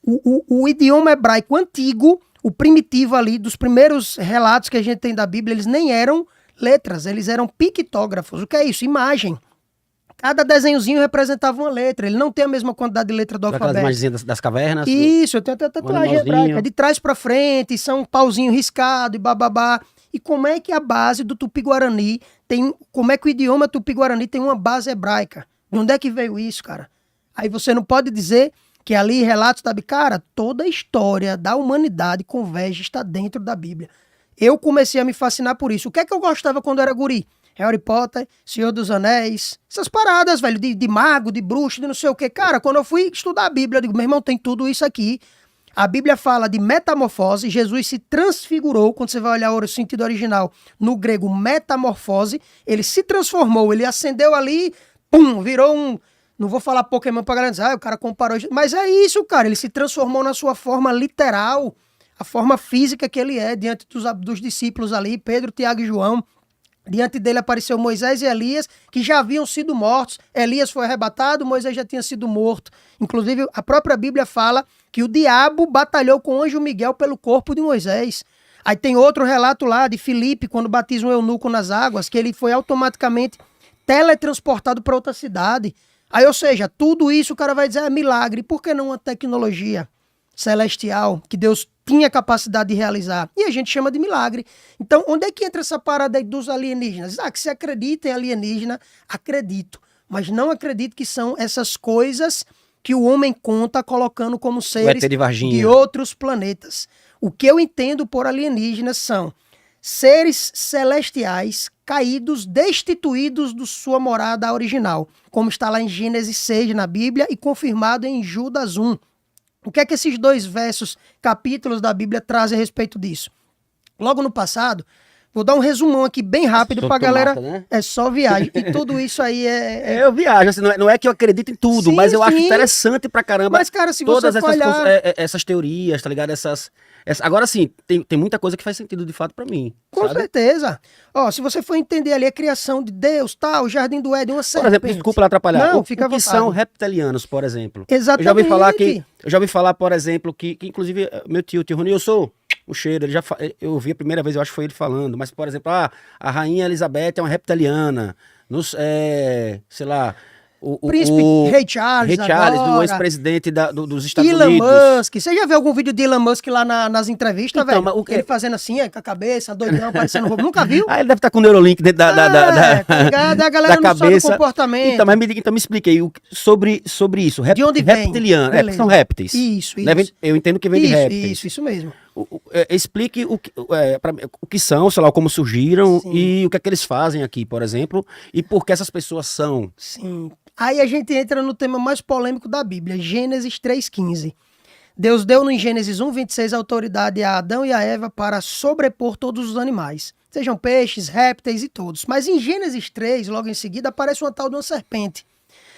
O idioma hebraico antigo, o primitivo ali, dos primeiros relatos que a gente tem da Bíblia, eles nem eram letras, eles eram pictógrafos. O que é isso? Imagem. Cada desenhozinho representava uma letra. Ele não tem a mesma quantidade de letra do Aquelas alfabeto. imagens das cavernas. Isso, eu tenho até tatuagem animalzinho. hebraica. De trás pra frente, são um pauzinho riscado e bababá. E como é que a base do Tupi-Guarani tem... Como é que o idioma Tupi-Guarani tem uma base hebraica? De onde é que veio isso, cara? Aí você não pode dizer que ali relatos da Bíblia... Cara, toda a história da humanidade converge, está dentro da Bíblia. Eu comecei a me fascinar por isso. O que é que eu gostava quando era guri? Harry Potter, Senhor dos Anéis, essas paradas, velho, de mago, de bruxo, de não sei o quê. Cara, quando eu fui estudar a Bíblia, eu digo, meu irmão, tem tudo isso aqui. A Bíblia fala de metamorfose, Jesus se transfigurou, quando você vai olhar o sentido original, no grego metamorfose, ele se transformou, ele acendeu ali, pum, virou um... Não vou falar Pokémon pra galera dizer, o cara comparou... Mas é isso, cara, ele se transformou na sua forma literal, a forma física que ele é, diante dos discípulos ali, Pedro, Tiago e João. Diante dele apareceu Moisés e Elias, que já haviam sido mortos. Elias foi arrebatado, Moisés já tinha sido morto. Inclusive, a própria Bíblia fala que o diabo batalhou com o anjo Miguel pelo corpo de Moisés. Aí tem outro relato lá de Filipe, quando batiza um eunuco nas águas, que ele foi automaticamente teletransportado para outra cidade. Aí, ou seja, tudo isso o cara vai dizer é milagre. Por que não uma tecnologia celestial que Deus tinha capacidade de realizar? E a gente chama de milagre. Então, onde é que entra essa parada aí dos alienígenas? Que você acredita em alienígena? Acredito. Mas não acredito que são essas coisas que o homem conta colocando como seres de outros planetas. O que eu entendo por alienígenas são seres celestiais caídos, destituídos de sua morada original, como está lá em Gênesis 6 na Bíblia e confirmado em Judas 1. O que é que esses dois capítulos da Bíblia trazem a respeito disso? Logo no passado, vou dar um resumão aqui bem rápido pra galera. Né? É só viagem. E tudo isso aí Eu viajo, assim, não é que eu acredito em tudo, sim, mas eu acho interessante pra caramba. Mas, cara, se todas você falhar... essas teorias, tá ligado? Agora sim, tem muita coisa que faz sentido de fato pra mim. Com certeza. Ó, se você for entender ali a criação de Deus, o Jardim do Éden, uma serpente. Por exemplo, desculpa lá atrapalhar. Não, fica à vontade. O que são reptilianos, por exemplo? Exatamente. Eu já ouvi falar, por exemplo, que inclusive meu tio Rony, eu sou o cheiro, eu ouvi a primeira vez, eu acho que foi ele falando, mas, por exemplo, a Rainha Elizabeth é uma reptiliana, sei lá... O príncipe Rei Charles do ex-presidente dos Estados Elon Unidos. Musk. Você já viu algum vídeo de Elon Musk lá nas entrevistas, então, velho? Ele fazendo assim, com a cabeça, doidão, parecendo robô. Nunca viu? Ele deve estar com o Neurolink dentro tá ligado? A galera da não cabeça. sabe o comportamento. Então, mas me explique aí sobre isso. De onde vem? Reptiliano. São répteis. Isso. Eu entendo que vem de répteis. Isso mesmo. Explique o que são, sei lá, como surgiram. Sim. E o que é que eles fazem aqui, por exemplo, e por que essas pessoas são. Sim. Aí a gente entra no tema mais polêmico da Bíblia, Gênesis 3,15. Deus deu em Gênesis 1,26 autoridade a Adão e a Eva para sobrepor todos os animais, sejam peixes, répteis e todos. Mas em Gênesis 3, logo em seguida, aparece uma tal de uma serpente.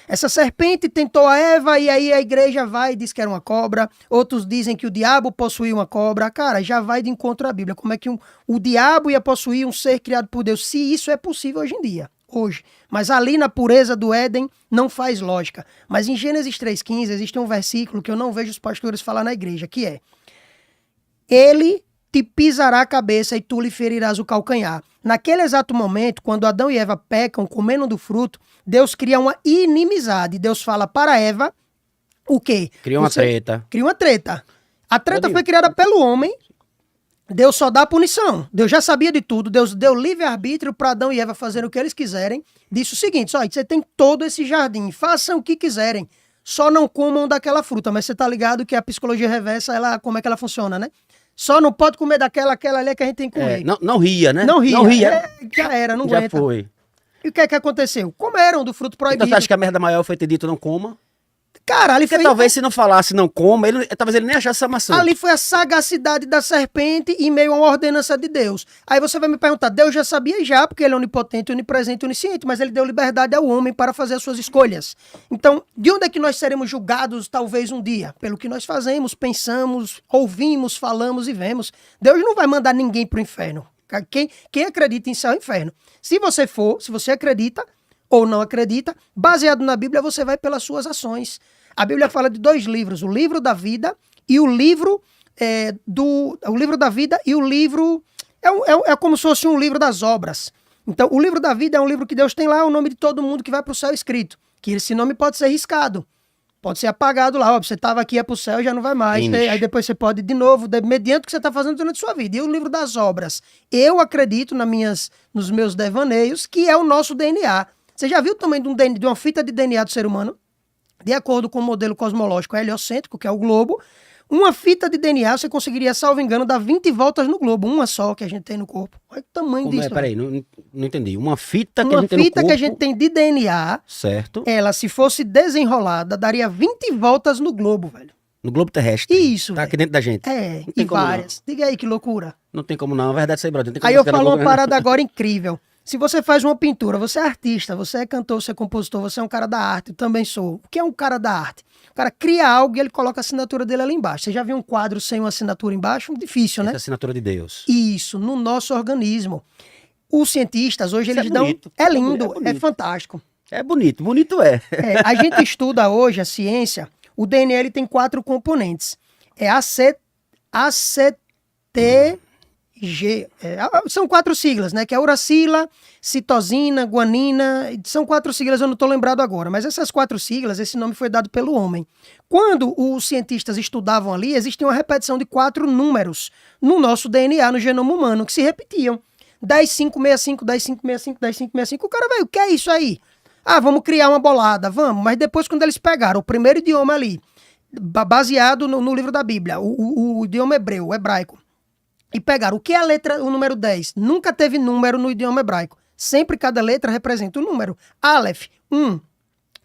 Essa serpente tentou a Eva e aí a igreja vai e diz que era uma cobra. Outros dizem que o diabo possuía uma cobra. Cara, já vai de encontro à Bíblia. Como é que o diabo ia possuir um ser criado por Deus? Se isso é possível hoje em dia. Mas ali na pureza do Éden não faz lógica. Mas em Gênesis 3,15 existe um versículo que eu não vejo os pastores falar na igreja, que é: ele te pisará a cabeça e tu lhe ferirás o calcanhar. Naquele exato momento, quando Adão e Eva pecam comendo do fruto, Deus cria uma inimizade. Deus fala para Eva o quê? Cria uma treta. Cria uma treta. A treta foi criada pelo homem. Deus só dá a punição. Deus já sabia de tudo. Deus deu livre-arbítrio para Adão e Eva fazerem o que eles quiserem. Disse o seguinte: você tem todo esse jardim, façam o que quiserem. Só não comam daquela fruta. Mas você tá ligado que a psicologia reversa, como é que ela funciona, né? Só não pode comer aquela ali que a gente tem que comer. Não ria, né? Não ria. Já era, não já aguenta. Já foi. E o que é que aconteceu? Comeram do fruto proibido. Então você acha que a merda maior foi ter dito não coma? Cara, ali porque talvez se não falasse não coma, talvez ele nem achasse essa maçã. Ali foi a sagacidade da serpente em meio a uma ordenança de Deus. Aí você vai me perguntar, Deus já sabia já, porque ele é onipotente, onipresente, onisciente, mas ele deu liberdade ao homem para fazer as suas escolhas. Então, de onde é que nós seremos julgados talvez um dia? Pelo que nós fazemos, pensamos, ouvimos, falamos e vemos. Deus não vai mandar ninguém para o inferno. Quem acredita em céu e inferno. Se você acredita ou não acredita, baseado na Bíblia, você vai pelas suas ações. A Bíblia fala de 2 livros, o livro da vida e o livro o livro da vida e o livro é como se fosse um livro das obras. Então, o livro da vida é um livro que Deus tem lá, o nome de todo mundo que vai para o céu escrito, que esse nome pode ser riscado, pode ser apagado lá, você estava aqui, é para o céu, já não vai mais, aí depois você pode de novo, mediante o que você está fazendo durante a sua vida. E o livro das obras, eu acredito nos meus devaneios que é o nosso DNA. Você já viu o tamanho de uma fita de DNA do ser humano? De acordo com o modelo cosmológico heliocêntrico, que é o globo, uma fita de DNA você conseguiria, salvo engano, dar 20 voltas no globo, uma só que a gente tem no corpo. Olha o tamanho disso. Peraí, não entendi. Uma fita que a gente tem no corpo... Uma fita que a gente tem de DNA, certo? Ela, se fosse desenrolada, daria 20 voltas no globo, velho. No globo terrestre? Isso, tá aqui dentro da gente. E várias. Não. Diga aí que loucura. Não tem como não, a verdade isso aí, brother. Aí eu falo uma parada agora incrível. Se você faz uma pintura, você é artista, você é cantor, você é compositor, você é um cara da arte, eu também sou. O que é um cara da arte? O cara cria algo e ele coloca a assinatura dele ali embaixo. Você já viu um quadro sem uma assinatura embaixo? Difícil, né? Essa é a assinatura de Deus. Isso, no nosso organismo. os cientistas hoje Isso é eles dão... bonito. É lindo, É bonito. é fantástico. É bonito, bonito é. A gente estuda hoje a ciência, o DNA ele tem 4 componentes. É ACTG, são 4 siglas, né? Que é uracila, citosina, guanina, são 4 siglas, eu não estou lembrado agora, mas essas 4 siglas, esse nome foi dado pelo homem. Quando os cientistas estudavam ali, existia uma repetição de 4 números no nosso DNA, no genoma humano, que se repetiam. 10565, 10565, 10565, o cara, velho, o que é isso aí? Ah, vamos criar uma bolada, vamos. Mas depois, quando eles pegaram o primeiro idioma ali, baseado no livro da Bíblia, o idioma hebreu, o hebraico, e pegaram o que é a letra, o número 10? Nunca teve número no idioma hebraico. Sempre cada letra representa um número. Aleph, 1.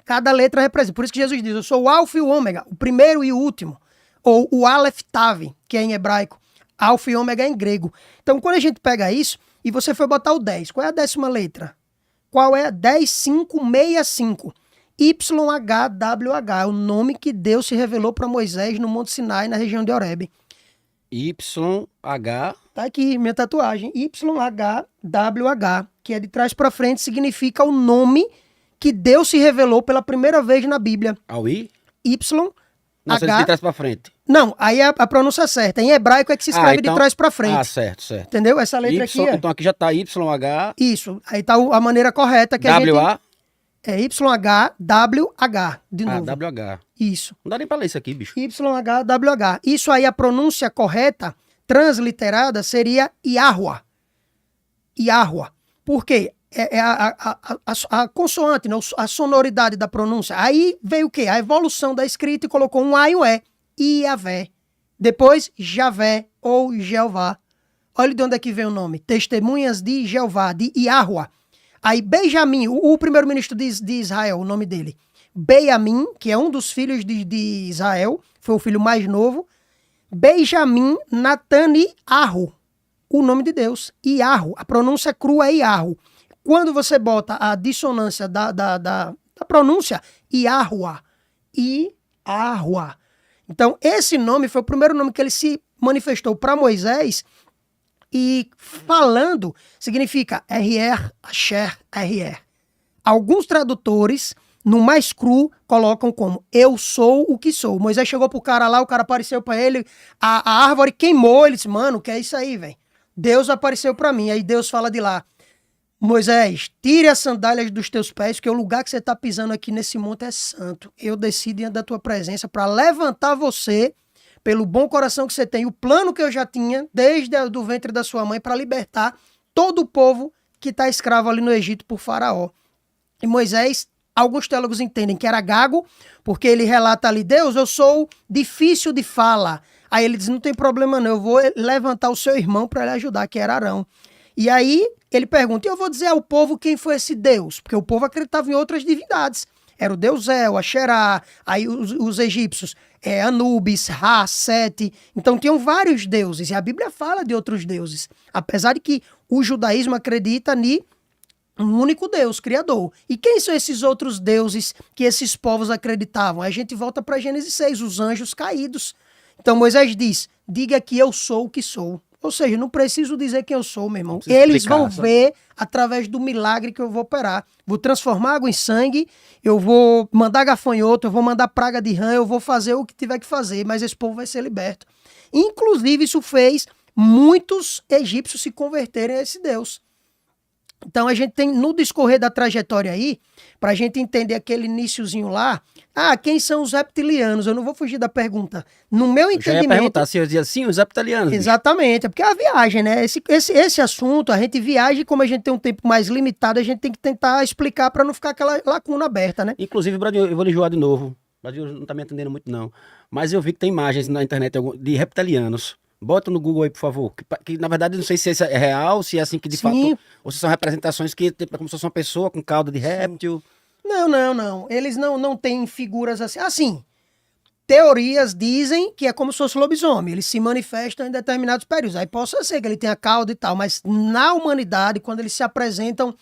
Cada letra representa. Por isso que Jesus diz, eu sou o alfa e o ômega, o primeiro e o último. Ou o Aleph Tav, que é em hebraico. Alfa e ômega é em grego. Então, quando a gente pega isso, e você foi botar o 10, qual é a 10ª letra? Qual é? 10565. YHWH, é o nome que Deus se revelou para Moisés no Monte Sinai, na região de Horebe. YH. Tá aqui, minha tatuagem. YHWH, que é de trás para frente, significa o nome que Deus se revelou pela primeira vez na Bíblia. Aui? YH. Não, você diz de trás pra frente. Não, aí a pronúncia certa. Em hebraico é que se escreve então... de trás para frente. Ah, certo, certo. Entendeu? Essa letra aqui é... Então aqui já tá YH. Isso. Aí tá a maneira correta que a gente... WA. É YHWH, de novo. WH. Isso. Não dá nem pra ler isso aqui, bicho. YHWH. Isso aí, a pronúncia correta, transliterada, seria Yahua. Yahua. Por quê? É a consoante, né? A sonoridade da pronúncia. Aí veio o quê? A evolução da escrita e colocou um A e um E. Iavé. Depois, Javé ou Jeová. Olha de onde é que vem o nome. Testemunhas de Jeová, de Yahua. Aí Benjamim, o primeiro-ministro de Israel, o nome dele. Benjamim, que é um dos filhos de Israel, foi o filho mais novo. Benjamim Nataniahu, o nome de Deus. Iahu, a pronúncia crua é Iahu. Quando você bota a dissonância da pronúncia, Iahua. Iahua. Então, esse nome foi o primeiro nome que ele se manifestou para Moisés. E falando significa R-R, Asher, R-R. Alguns tradutores, no mais cru, colocam como eu sou o que sou. Moisés chegou pro cara lá, o cara apareceu para ele, a árvore queimou, ele disse, mano, o que é isso aí, velho? Deus apareceu para mim. Aí Deus fala de lá, Moisés, tire as sandálias dos teus pés, porque o lugar que você está pisando aqui nesse monte é santo. Eu desci diante da tua presença para levantar você, pelo bom coração que você tem, o plano que eu já tinha, desde o ventre da sua mãe, para libertar todo o povo que está escravo ali no Egito por Faraó. E Moisés, alguns teólogos entendem que era gago, porque ele relata ali, Deus, eu sou difícil de fala. Aí ele diz, não tem problema não, eu vou levantar o seu irmão para ele ajudar, que era Arão. E aí ele pergunta, eu vou dizer ao povo quem foi esse Deus? Porque o povo acreditava em outras divindades. Era o deus El, Asherá, aí os egípcios, Anubis, Ra, Sete. Então tinham vários deuses, e a Bíblia fala de outros deuses. Apesar de que o judaísmo acredita em um único Deus, Criador. E quem são esses outros deuses que esses povos acreditavam? Aí a gente volta para Gênesis 6, os anjos caídos. Então Moisés diz, diga que eu sou o que sou. Ou seja, não preciso dizer quem eu sou, meu irmão. Eles vão ver através do milagre que eu vou operar. Vou transformar água em sangue, eu vou mandar gafanhoto, eu vou mandar praga de rã, eu vou fazer o que tiver que fazer, mas esse povo vai ser liberto. Inclusive, isso fez muitos egípcios se converterem a esse Deus. Então, a gente tem, no discorrer da trajetória aí, para a gente entender aquele iniciozinho lá, quem são os reptilianos? Eu não vou fugir da pergunta. No meu entendimento... Eu já ia perguntar se eu dizia assim, os reptilianos. Exatamente, é porque é a viagem, né? Esse assunto, a gente viaja e como a gente tem um tempo mais limitado, a gente tem que tentar explicar para não ficar aquela lacuna aberta, né? Inclusive, Brasil, eu vou lhe jogar de novo. O Brasil não tá me atendendo muito, não. Mas eu vi que tem imagens na internet de reptilianos. Bota no Google aí, por favor. Que na verdade, não sei se isso é real, se é assim que de fato... Ou se são representações que é como se fosse uma pessoa com cauda de réptil. Não. Eles não têm figuras assim. Assim, teorias dizem que é como se fosse lobisomem. Eles se manifestam em determinados períodos. Aí possa ser que ele tenha cauda e tal, mas na humanidade, quando eles se apresentam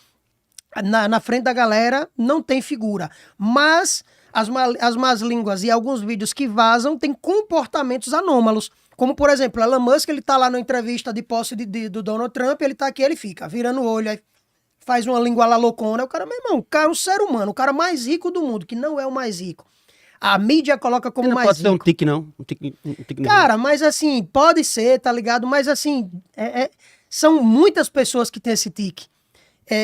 na frente da galera, não tem figura. Mas as más línguas e alguns vídeos que vazam têm comportamentos anômalos. Como, por exemplo, Elon Musk, ele tá lá na entrevista de posse do Donald Trump, ele tá aqui, ele fica virando o olho, aí faz uma língua lá loucona, o cara, meu irmão, o cara é um ser humano, o cara mais rico do mundo, que não é o mais rico. A mídia coloca como Não mais pode ser um rico. tique, não. Um tique Cara, mas assim, pode ser, tá ligado? Mas assim, são muitas pessoas que têm esse tique.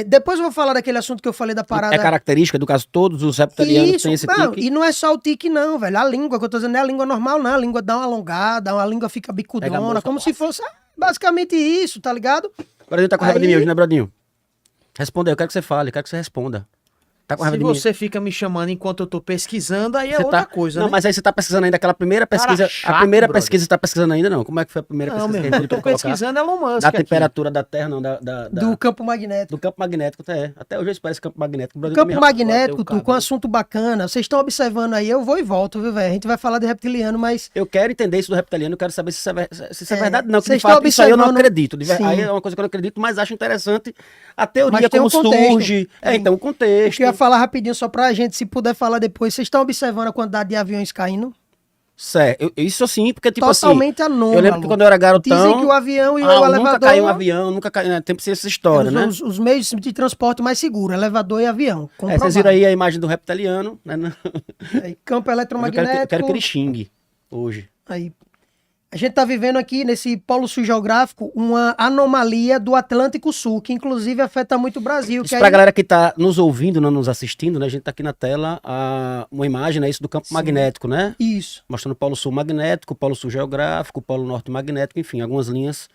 Depois eu vou falar daquele assunto que eu falei da parada. É característica, do caso, todos os reptilianos têm esse não, tique. e não é só o tique não, velho. A língua que eu tô dizendo não é a língua normal, não. A língua dá uma alongada, a língua fica Pega a bicudona, bolsa, como se fosse basicamente isso, tá ligado? O Bradinho tá com raiva de Aí- mim hoje, né, Bradinho? Responda aí, eu quero que você fale, eu quero que você responda. Tá com raiva Se de mim? você fica me chamando enquanto eu tô pesquisando, aí é Você outra tá... coisa, Não, né? mas aí você tá pesquisando ainda aquela primeira Cara pesquisa. chato, a primeira brother. pesquisa você tá pesquisando ainda, não? Como é que foi a primeira Não, pesquisa meu que a irmão, gente eu tô tentou colocar? pesquisando Elon Musk Da aqui. temperatura da Terra, não, Do campo magnético. do campo magnético, até hoje eu espero esse campo magnético. O Bradinho Campo também- magnético, bateu o com um cabelo. assunto bacana. Vocês estão observando aí, eu vou e volto, viu, velho? A gente vai falar de reptiliano, mas Eu quero entender isso do reptiliano, eu quero saber se isso é verdade, não. Que de vocês estão fato, isso aí eu não observando- acredito. Sim. Aí é uma coisa que eu não acredito, mas acho interessante a teoria, Mas tem como um contexto. surge. Então, o eu contexto. queria falar rapidinho só pra gente, se puder falar depois. Vocês estão observando a quantidade de aviões caindo? Certo, isso sim, porque tipo Totalmente assim. anômalo. Eu lembro que quando eu era garotão. Dizem que o avião e o nunca elevador... caiu um avião, nunca caiu. Né? Tem essa história, né? Os meios de transporte mais seguros, elevador e avião. Vocês viram aí a imagem do reptiliano, né? Aí, campo Eu eletromagnético. quero que ele xingue hoje. Aí, a gente tá vivendo aqui nesse polo sul geográfico uma anomalia do Atlântico Sul, que inclusive afeta muito o Brasil. Isso Que pra aí- galera que tá nos ouvindo, não nos assistindo, né? A gente tá aqui na tela uma imagem, né? Isso do campo magnético, né? Isso. Mostrando o polo sul magnético, o polo sul geográfico, o polo norte magnético, enfim, algumas linhas,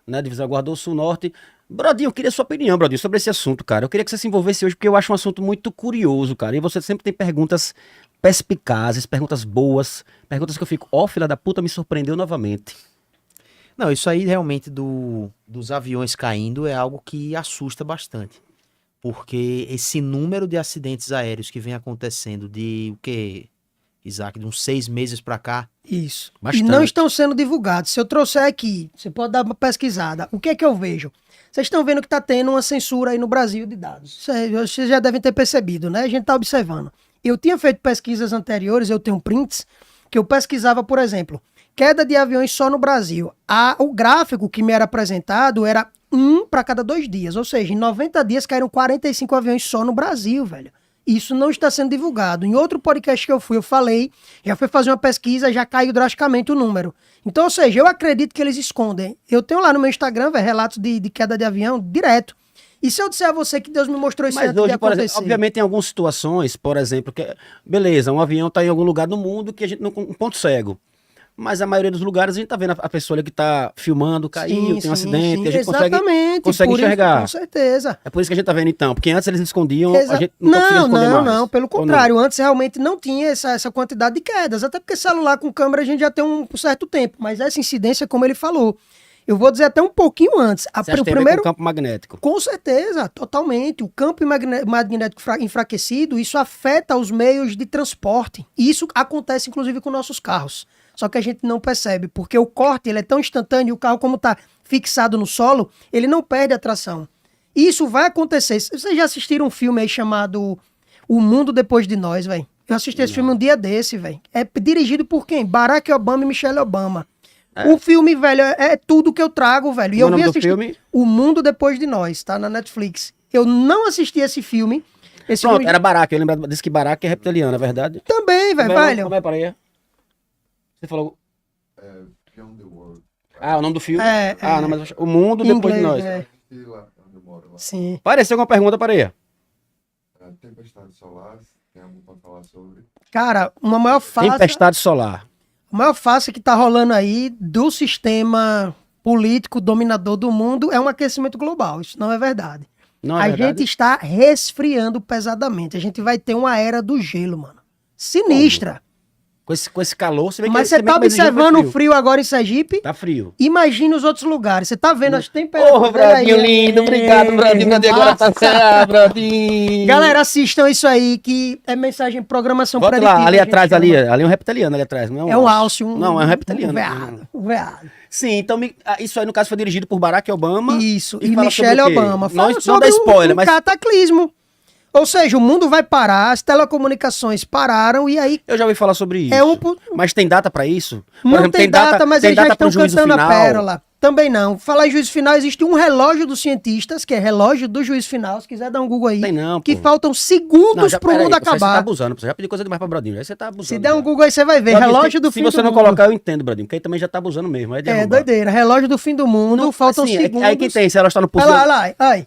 né? Divisão guardou sul-norte. Brodinho, eu queria sua opinião, Brodinho, sobre esse assunto, cara. Eu queria que você se envolvesse hoje, porque eu acho um assunto muito curioso, cara. E você sempre tem perguntas perspicazes, perguntas boas, perguntas que eu fico, ó, filha da puta, me surpreendeu novamente. Não, isso aí realmente dos aviões caindo é algo que assusta bastante. Porque esse número de acidentes aéreos que vem acontecendo de o quê, Isaac, de uns 6 meses pra cá, Isso. Bastante. E não estão sendo divulgados. Se eu trouxer aqui, você pode dar uma pesquisada. O que é que eu vejo? Vocês estão vendo que está tendo uma censura aí no Brasil de dados. Vocês já devem ter percebido, né? A gente está observando. Eu tinha feito pesquisas anteriores, eu tenho prints, que eu pesquisava, por exemplo, queda de aviões só no Brasil. O gráfico que me era apresentado era 1 para cada 2 dias. Ou seja, em 90 dias caíram 45 aviões só no Brasil, velho. Isso não está sendo divulgado. Em outro podcast que eu falei, já fui fazer uma pesquisa, já caiu drasticamente o número. Então, ou seja, eu acredito que eles escondem. Eu tenho lá no meu Instagram, velho, relatos de queda de avião direto. E se eu disser a você que Deus me mostrou isso Mas antes de hoje, por exemplo, acontecer? obviamente tem algumas situações, por exemplo, que, beleza, um avião tá em algum lugar do mundo que a gente não, um ponto cego. Mas a maioria dos lugares a gente tá vendo a pessoa ali que tá filmando, caiu, tem um acidente, a gente consegue por isso, enxergar. com certeza. É por isso que a gente tá vendo então, porque antes eles escondiam, a gente não conseguia Não, esconder não, mais. não, pelo Ou contrário, antes realmente não tinha essa quantidade de quedas, até porque celular com câmera a gente já tem um certo tempo, mas essa incidência, como ele falou, eu vou dizer até um pouquinho antes. Você acha O que tem a ver primeiro, com o campo magnético? com certeza, totalmente. O campo magnético enfraquecido, isso afeta os meios de transporte. E isso acontece, inclusive, com nossos carros. Só que a gente não percebe, porque o corte ele é tão instantâneo e o carro, como está fixado no solo, ele não perde a tração. E isso vai acontecer. Vocês já assistiram um filme aí chamado O Mundo Depois de Nós, velho? Eu assisti esse filme um dia desse, velho. É dirigido por quem? Barack Obama e Michelle Obama. O filme, velho, é tudo que eu trago, velho. E Como é o eu nome vi do assistir filme? O Mundo Depois de Nós, tá na Netflix. Eu não assisti esse filme. Esse Pronto, filme era Barack, eu lembro, disse que Barack é reptiliano, é verdade? também, velho, velho. Como é, peraí? Você falou... Beyond the World. Ah, o nome do filme? É, Ah, é. não, mas o mundo Em depois de inglês, nós. é. E lá onde eu moro, lá. Sim. Apareceu alguma pergunta, peraí. Tempestade solar, tem algo pra falar sobre? Cara, uma maior face, Tempestade solar. a maior face que tá rolando aí do sistema político dominador do mundo é um aquecimento global. Isso não é verdade. Não é A verdade? gente está resfriando pesadamente. A gente vai ter uma era do gelo, mano. Sinistra. Com esse calor, você vê que Mas se você bem tá que Medellín foi observando o frio agora em Sergipe? Tá frio. Imagina os outros lugares. Você tá vendo as temperaturas. Porra, Bradinho aí. lindo. Obrigado, Bradinho. Bradinho agora tá certo, Bradinho. Galera, assistam isso aí, que é mensagem, programação Bota preditiva. lá, ali a gente atrás, chama. ali é um reptiliano ali atrás. Não É um alce, Não, é um reptiliano. Um veado, um veado. Sim, então isso aí no caso foi dirigido por Barack Obama. Isso, e fala Michelle sobre o quê? Obama. Não, Fala não sobre dá spoiler, um mas cataclismo. Ou seja, o mundo vai parar, as telecomunicações pararam e aí Eu já ouvi falar sobre isso. é um... Mas tem data pra isso? Por Não exemplo, tem data, mas tem eles já data pro estão juízo cantando a final? pérola. Também não. Falar em juízo final, existe um relógio dos cientistas, que é relógio do juízo final, se quiser dar um Google aí, Tem não, que pô. faltam segundos pro peraí, mundo Você tá acabar. abusando, você já pediu coisa demais pra Brodinho, aí você tá abusando. Se der um já. Google aí, você vai ver. Brodinho, Relógio do fim Se você do não mundo. colocar, eu entendo, Brodinho, porque aí também já tá abusando mesmo. É, de É, arrombar. doideira. Relógio do fim do mundo, Não, faltam assim, segundos. Aí quem tem, se ela está no pulso... Olha lá, olha lá, ai.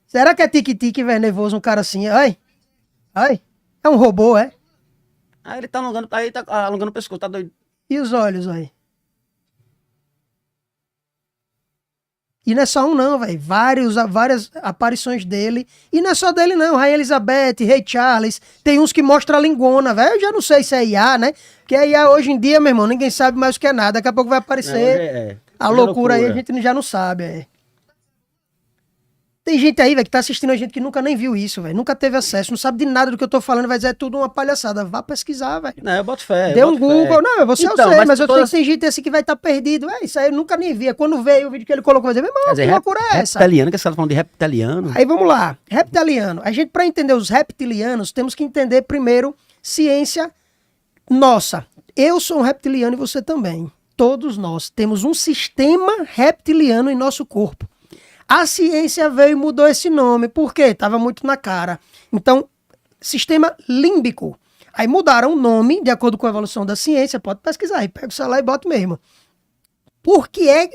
Será que é tique-tique, velho, nervoso, um cara assim? Ai, ai. É um robô, é? Aí ele tá alongando o pescoço, tá doido. E os olhos, aí? E não é só um não, velho. Várias aparições dele. E não é só dele não. Rainha Elizabeth, Rei Charles. Tem uns que mostram a lingona, velho. Eu já não sei se é IA, né? Porque a IA hoje em dia, meu irmão, ninguém sabe mais o que é nada. Daqui a pouco vai Não, aparecer hoje a hoje é loucura aí, a gente já não sabe, é. Tem gente aí, velho, que tá assistindo a gente que nunca nem viu isso, velho. Nunca teve acesso, não sabe de nada do que eu tô falando, vai dizer é tudo uma palhaçada. Vá pesquisar, velho. Não, eu boto fé. Dê eu um boto fé. Google. Não, você Então, eu sei, mas eu todas- tenho que tem gente assim que vai estar perdido. É, isso aí eu nunca nem vi. Quando veio o vídeo que ele colocou, vai dizer, meu irmão, Quer dizer, que loucura é essa? reptiliano, que você tá falando de reptiliano. Aí vamos lá. Reptiliano. A gente, para entender os reptilianos, temos que entender primeiro ciência nossa. Eu sou um reptiliano e você também. Todos nós temos um sistema reptiliano em nosso corpo. A ciência veio e mudou esse nome. Por quê? Tava muito na cara. Então, sistema límbico. Aí mudaram o nome, de acordo com a evolução da ciência. Pode pesquisar aí. Pega o celular e bota mesmo.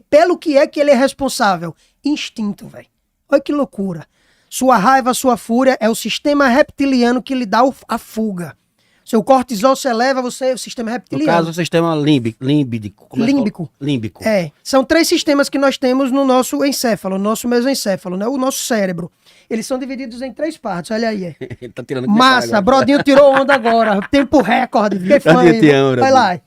Pelo que é que ele é responsável? Instinto, velho. Olha que loucura. Sua raiva, sua fúria é o sistema reptiliano que lhe dá a fuga. Seu cortisol se eleva, você é o sistema No reptiliano. caso, o sistema límbico. Como é que fala? Límbico. Límbico. É, são 3 sistemas que nós temos no nosso encéfalo, no nosso mesencéfalo, né? O nosso cérebro. Eles são divididos em 3 partes, olha aí. Ele tá tirando com minha Massa, cara agora. Brodinho tirou onda agora. Tempo recorde, fiquei fã. Brodinho, aí, te amo, vai Brodinho. lá.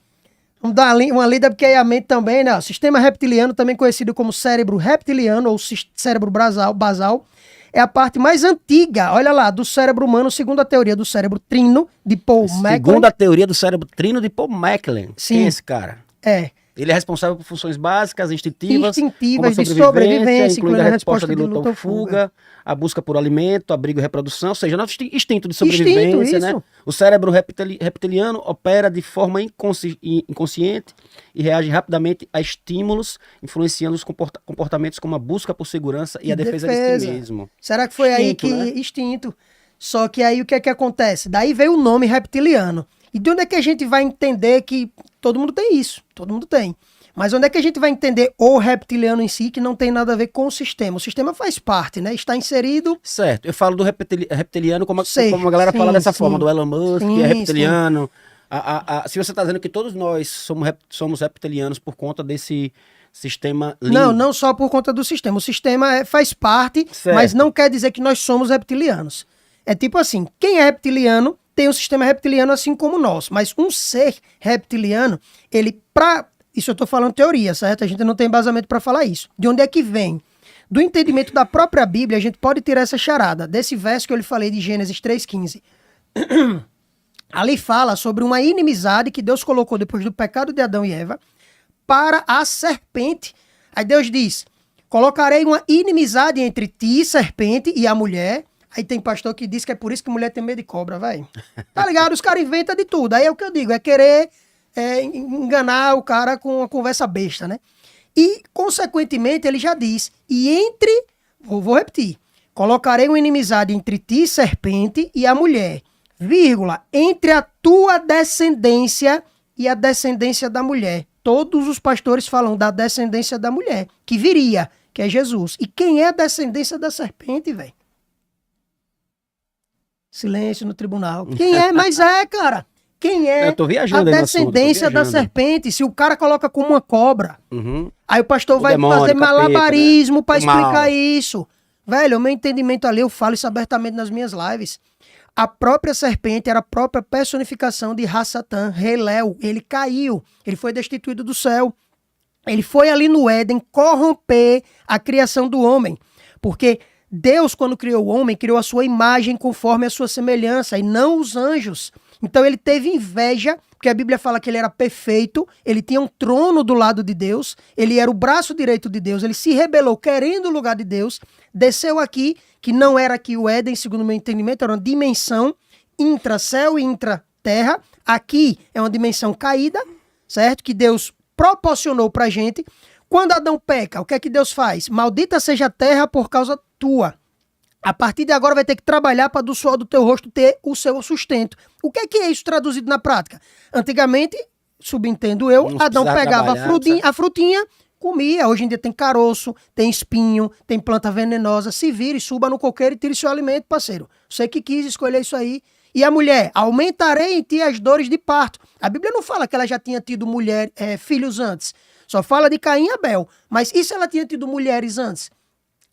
Vamos dar uma lida, porque aí a mente também, né? O sistema reptiliano, também conhecido como cérebro reptiliano ou cérebro basal, é a parte mais antiga, olha lá, do cérebro humano, segundo a teoria do cérebro trino, de Paul MacLeod. Segundo a teoria do cérebro trino de Paul MacLeod. Sim. Quem é esse cara? É, Ele é responsável por funções básicas, instintivas, instintivas, como a de sobrevivência, incluindo a resposta de de luta ou fuga, a busca por alimento, abrigo e reprodução, ou seja, nosso instinto de sobrevivência, Instinto, né? isso. O cérebro reptiliano opera de forma inconsciente e reage rapidamente a estímulos, influenciando os comportamentos como a busca por segurança e a defesa de si mesmo. Será que foi aí Instinto, que... né? Instinto. Só que aí o que é que acontece? Daí veio o nome reptiliano. E de onde é que a gente vai entender que todo mundo tem isso? Todo mundo tem. Mas onde é que a gente vai entender o reptiliano em si, que não tem nada a ver com o sistema? O sistema faz parte, né? Está inserido... Certo, eu falo do reptiliano como Sei, a galera sim, fala dessa sim. forma, do Elon Musk, Sim, que é reptiliano. Se você está dizendo que todos nós somos reptilianos por conta desse sistema Não só por conta do sistema. O sistema faz parte, Certo. mas não quer dizer que nós somos reptilianos. É tipo assim, quem é reptiliano tem um sistema reptiliano assim como nós, mas um ser reptiliano, isso eu tô falando teoria, certo? A gente não tem embasamento para falar isso. De onde é que vem? Do entendimento da própria Bíblia, a gente pode tirar essa charada, desse verso que eu lhe falei de Gênesis 3,15. Ali fala sobre uma inimizade que Deus colocou depois do pecado de Adão e Eva para a serpente. Aí Deus diz, colocarei uma inimizade entre ti, serpente, e a mulher. Aí tem pastor que diz que é por isso que mulher tem medo de cobra, velho. Tá ligado? Os caras inventam de tudo. Aí é o que eu digo, é querer enganar o cara com uma conversa besta, né? E, consequentemente, ele já diz, vou repetir, colocarei uma inimizade entre ti, serpente, e a mulher, vírgula, entre a tua descendência e a descendência da mulher. Todos os pastores falam da descendência da mulher, que viria, que é Jesus. E quem é a descendência da serpente, velho? Silêncio no tribunal. Quem é? Mas é, cara. Quem é Eu tô viajando a aí no assunto, tô descendência da viajando. serpente? Se o cara coloca como uma cobra, Uhum. aí o pastor O vai demônio, fazer capeta, malabarismo né? pra O mal. explicar isso. Velho, o meu entendimento ali, eu falo isso abertamente nas minhas lives. A própria serpente era a própria personificação de Ra-Satã, Rei Léo. Ele caiu, ele foi destituído do céu. Ele foi ali no Éden corromper a criação do homem. Porque Deus, quando criou o homem, criou a sua imagem conforme a sua semelhança, e não os anjos. Então ele teve inveja, porque a Bíblia fala que ele era perfeito, ele tinha um trono do lado de Deus, ele era o braço direito de Deus, ele se rebelou querendo o lugar de Deus, desceu aqui, que não era aqui o Éden, segundo o meu entendimento, era uma dimensão intra-céu e intra-terra. Aqui é uma dimensão caída, certo? Que Deus proporcionou pra gente. Quando Adão peca, o que é que Deus faz? Maldita seja a terra por causa tua. A partir de agora vai ter que trabalhar para do suor do teu rosto ter o seu sustento. O que é isso traduzido na prática? Antigamente, subentendo eu, Não Adão precisava pegava trabalhar, a frutinha, comia. Hoje em dia tem caroço, tem espinho, tem planta venenosa. Se vire, suba no coqueiro e tire seu alimento, parceiro. Você que quis escolher isso aí. E a mulher, aumentarei em ti as dores de parto. A Bíblia não fala que ela já tinha tido filhos antes. Só fala de Caim e Abel. Mas e se ela tinha tido mulheres antes?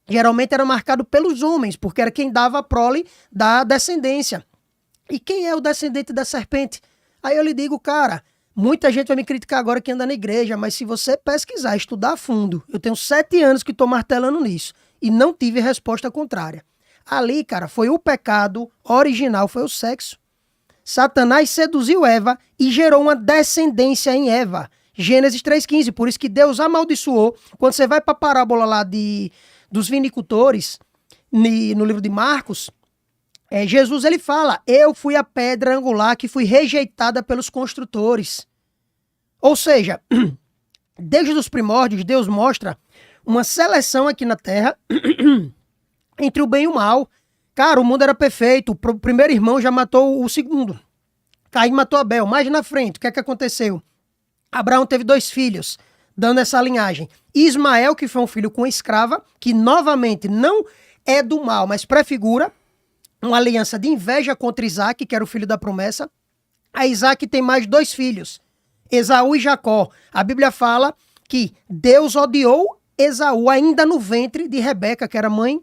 Geralmente era marcado pelos homens, porque era quem dava a prole da descendência. E quem é o descendente da serpente? Aí eu lhe digo, cara, muita gente vai me criticar agora que anda na igreja, mas se você pesquisar, estudar a fundo, eu tenho 7 anos que estou martelando nisso e não tive resposta contrária. Ali, cara, foi o pecado original, foi o sexo. Satanás seduziu Eva e gerou uma descendência em Eva. Gênesis 3,15, por isso que Deus amaldiçoou. Quando você vai para a parábola lá dos vinicultores, no livro de Marcos, Jesus ele fala, eu fui a pedra angular que fui rejeitada pelos construtores. Ou seja, desde os primórdios, Deus mostra uma seleção aqui na Terra entre o bem e o mal. Cara, o mundo era perfeito, o primeiro irmão já matou o segundo. Caim matou Abel. Mais na frente, o que é que aconteceu? Abraão teve 2 filhos, dando essa linhagem. Ismael, que foi um filho com escrava, que novamente não é do mal, mas prefigura uma aliança de inveja contra Isaac, que era o filho da promessa. A Isaac tem mais 2 filhos, Esaú e Jacó. A Bíblia fala que Deus odiou Esaú ainda no ventre de Rebeca, que era mãe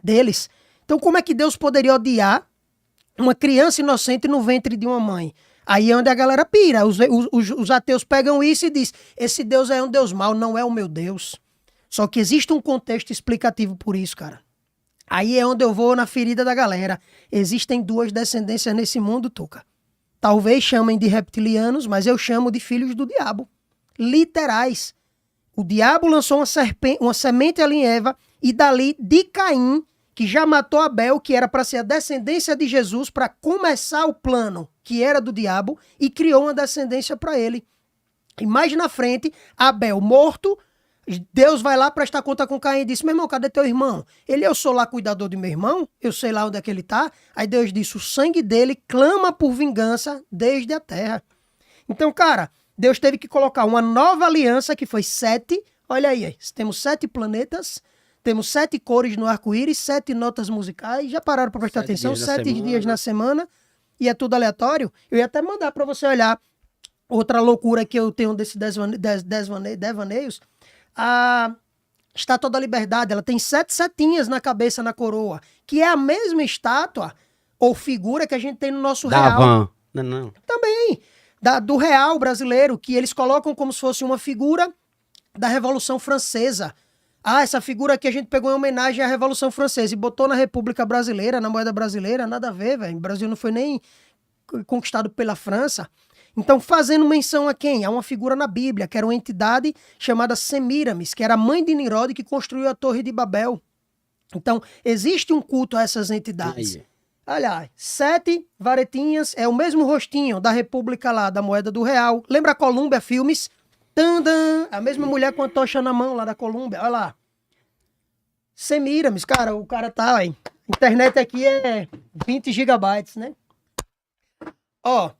deles. Então como é que Deus poderia odiar uma criança inocente no ventre de uma mãe? Aí é onde a galera pira. Os ateus pegam isso e dizem, esse Deus é um Deus mau, não é o meu Deus. Só que existe um contexto explicativo por isso, cara. Aí é onde eu vou na ferida da galera. Existem 2 descendências nesse mundo, Tuca. Talvez chamem de reptilianos, mas eu chamo de filhos do diabo. Literais. O diabo lançou uma semente ali em Eva, e dali de Caim, que já matou Abel, que era para ser a descendência de Jesus, para começar o plano que era do diabo, e criou uma descendência para ele. E mais na frente, Abel morto, Deus vai lá prestar conta com Caim e disse, meu irmão, cadê teu irmão? Eu sou lá cuidador de meu irmão, eu sei lá onde é que ele tá. Aí Deus disse, o sangue dele clama por vingança desde a terra. Então, cara, Deus teve que colocar uma nova aliança, que foi 7. Olha aí, temos 7 planetas, temos 7 cores no arco-íris, 7 notas musicais. Já pararam para prestar atenção? 7 dias na semana. E é tudo aleatório. Eu ia até mandar para você olhar outra loucura que eu tenho desses devaneios. A Estátua da Liberdade, ela tem 7 setinhas na cabeça, na coroa, que é a mesma estátua ou figura que a gente tem no nosso real. Não. Também. Do real brasileiro, que eles colocam como se fosse uma figura da Revolução Francesa. Ah, essa figura aqui a gente pegou em homenagem à Revolução Francesa e botou na República Brasileira, na moeda brasileira, nada a ver, velho. O Brasil não foi nem conquistado pela França. Então, fazendo menção a quem? A uma figura na Bíblia, que era uma entidade chamada Semíramis, que era a mãe de Nimrod que construiu a Torre de Babel. Então, existe um culto a essas entidades. Aí. Olha, 7 varetinhas, é o mesmo rostinho da República lá, da moeda do real. Lembra a Columbia Filmes? Tandam, a mesma mulher com a tocha na mão lá da Columbia, olha lá. Semíramis, cara, o cara tá, aí. Internet aqui é 20 gigabytes, né? Ó,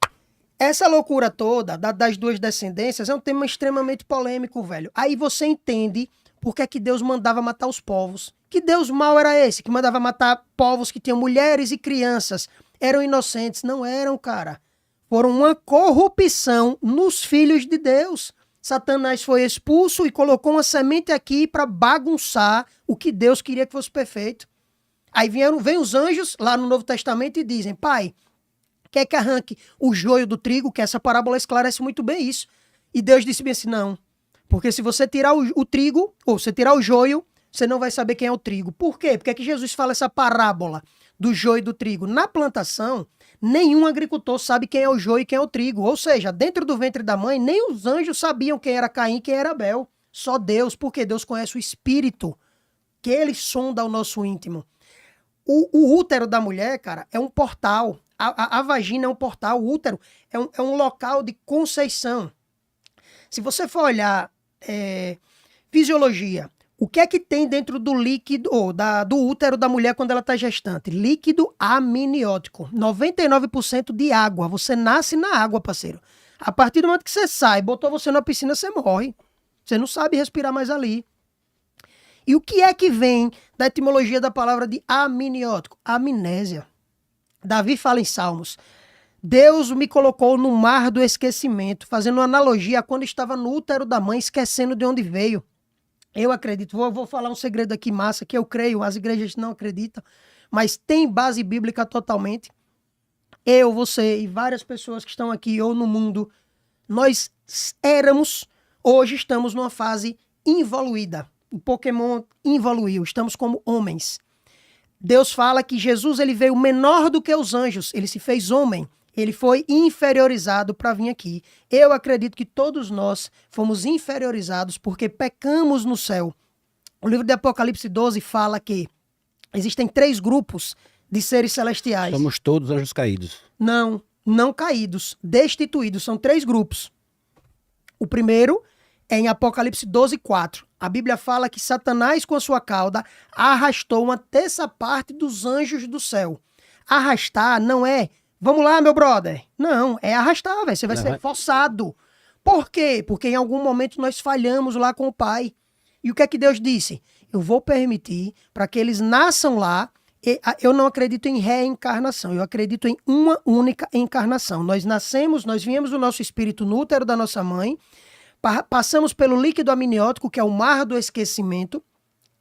essa loucura toda das 2 descendências é um tema extremamente polêmico, velho. Aí você entende por que é que Deus mandava matar os povos. Que Deus mau era esse? Que mandava matar povos que tinham mulheres e crianças. Eram inocentes? Não eram, cara. Foram uma corrupção nos filhos de Deus. Satanás foi expulso e colocou uma semente aqui para bagunçar o que Deus queria que fosse perfeito. Aí vem os anjos lá no Novo Testamento e dizem, pai, quer que arranque o joio do trigo? Que essa parábola esclarece muito bem isso. E Deus disse bem assim, não. Porque se você tirar o trigo, ou você tirar o joio, você não vai saber quem é o trigo. Por quê? Porque é que Jesus fala essa parábola do joio e do trigo. Na plantação, nenhum agricultor sabe quem é o joio e quem é o trigo. Ou seja, dentro do ventre da mãe, nem os anjos sabiam quem era Caim e quem era Abel. Só Deus, porque Deus conhece o espírito, que ele sonda o nosso íntimo. O útero da mulher, cara, é um portal. A vagina é um portal. O útero é um local de conceição. Se você for olhar fisiologia, o que é que tem dentro do líquido, do útero da mulher quando ela está gestante? Líquido amniótico. 99% de água. Você nasce na água, parceiro. A partir do momento que você sai, botou você na piscina, você morre. Você não sabe respirar mais ali. E o que é que vem da etimologia da palavra de amniótico? Amnésia. Davi fala em Salmos: Deus me colocou no mar do esquecimento, fazendo uma analogia a quando estava no útero da mãe, esquecendo de onde veio. Eu acredito, vou falar um segredo aqui massa, que eu creio, as igrejas não acreditam, mas tem base bíblica totalmente. Eu, você e várias pessoas que estão aqui ou no mundo, nós éramos, hoje estamos numa fase involuída. O Pokémon evoluiu, estamos como homens. Deus fala que Jesus ele veio menor do que os anjos, ele se fez homem, ele foi inferiorizado para vir aqui. Eu acredito que todos nós fomos inferiorizados porque pecamos no céu. O livro de Apocalipse 12 fala que existem 3 grupos de seres celestiais. Somos todos anjos caídos. Não caídos, destituídos, são 3 grupos. O primeiro é em Apocalipse 12:4. A Bíblia fala que Satanás, com a sua cauda, arrastou 1/3 parte dos anjos do céu. Arrastar não é, vamos lá, meu brother. Não, é arrastar, velho. Você vai ser forçado. Por quê? Porque em algum momento nós falhamos lá com o Pai. E o que é que Deus disse? Eu vou permitir para que eles nasçam lá. Eu não acredito em reencarnação, eu acredito em uma única encarnação. Nós nascemos, nós viemos do nosso espírito no útero da nossa mãe, passamos pelo líquido amniótico, que é o mar do esquecimento,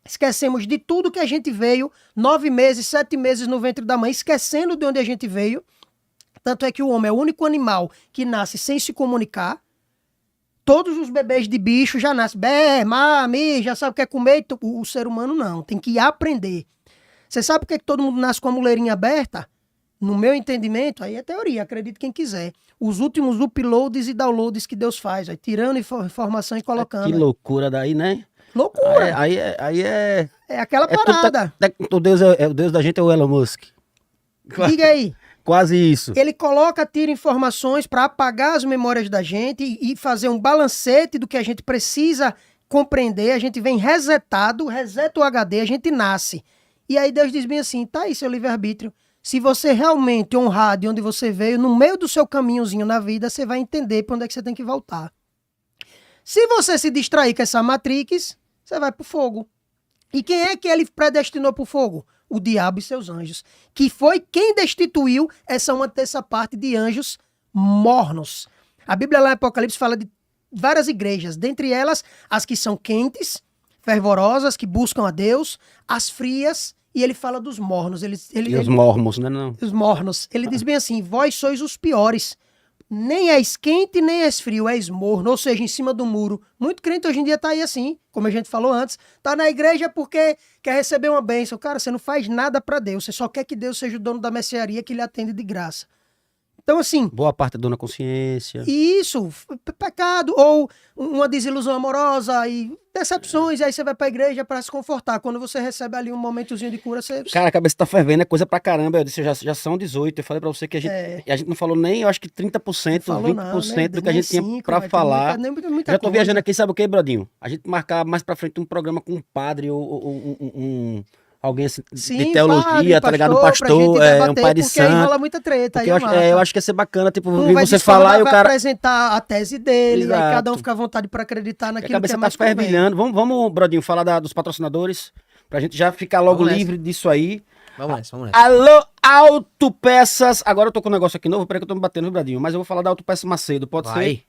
esquecemos de tudo que a gente veio, 9 meses, 7 meses no ventre da mãe, esquecendo de onde a gente veio. Tanto é que o homem é o único animal que nasce sem se comunicar. Todos os bebês de bicho já nascem, mami, já sabe o que é comer. O ser humano não, tem que aprender. Você sabe por que todo mundo nasce com a muleirinha aberta? No meu entendimento, aí é teoria, acredite quem quiser. Os últimos uploads e downloads que Deus faz, aí, tirando informação e colocando. Que loucura daí, né? Loucura. Aí é... É aquela parada. O Deus o Deus da gente é o Elon Musk. Diga aí. Quase isso. Ele tira informações para apagar as memórias da gente e fazer um balancete do que a gente precisa compreender. A gente vem reseta o HD, a gente nasce. E aí Deus diz bem assim, tá aí seu livre-arbítrio. Se você realmente honrar de onde você veio, no meio do seu caminhozinho na vida, você vai entender para onde é que você tem que voltar. Se você se distrair com essa Matrix, você vai pro fogo. E quem é que ele predestinou pro fogo? O diabo e seus anjos. Que foi quem destituiu essa 1/3 parte de anjos mornos. A Bíblia lá em Apocalipse fala de várias igrejas, dentre elas as que são quentes, fervorosas, que buscam a Deus, as frias, e ele fala dos mornos. Os mormos, né? Não. Os mornos. Ele diz bem assim, vós sois os piores. Nem és quente, nem és frio, és morno, ou seja, em cima do muro. Muito crente hoje em dia tá aí assim, como a gente falou antes. Tá na igreja porque quer receber uma bênção. Cara, você não faz nada para Deus, você só quer que Deus seja o dono da mercearia que lhe atende de graça. Então, assim... Boa parte é dona consciência. Isso, pecado, ou uma desilusão amorosa e decepções, e aí você vai pra igreja para se confortar. Quando você recebe ali um momentozinho de cura, você... Cara, a cabeça tá fervendo, é coisa pra caramba. Eu disse, já são 18. Eu falei pra você que a gente não falou nem, eu acho que 30%, falou 20% não, do que a gente tinha pra falar. Muita Já tô coisa. viajando aqui, sabe o que, Brodinho? A gente marcar mais pra frente um programa com um padre ou alguém assim, de teologia, padre, tá ligado? Um pastor, pastor, pra gente debater, um pai de porque aí santo. rola muita treta. Porque Aí eu acho que ia ser bacana, tipo, um ouvir vai você discordar, falar e o vai cara... apresentar a tese dele, Exato. aí cada um fica à vontade para acreditar A naquilo que cabeça é tá mais convém. fervilhando. Vamos, Brodinho, falar dos patrocinadores, pra gente já ficar logo Vamos livre disso aí. Vamos nessa. Alô, Autopeças. Agora eu tô com um negócio aqui novo, peraí que eu tô me batendo, Brodinho, mas eu vou falar da Autopeças Macedo, pode ser?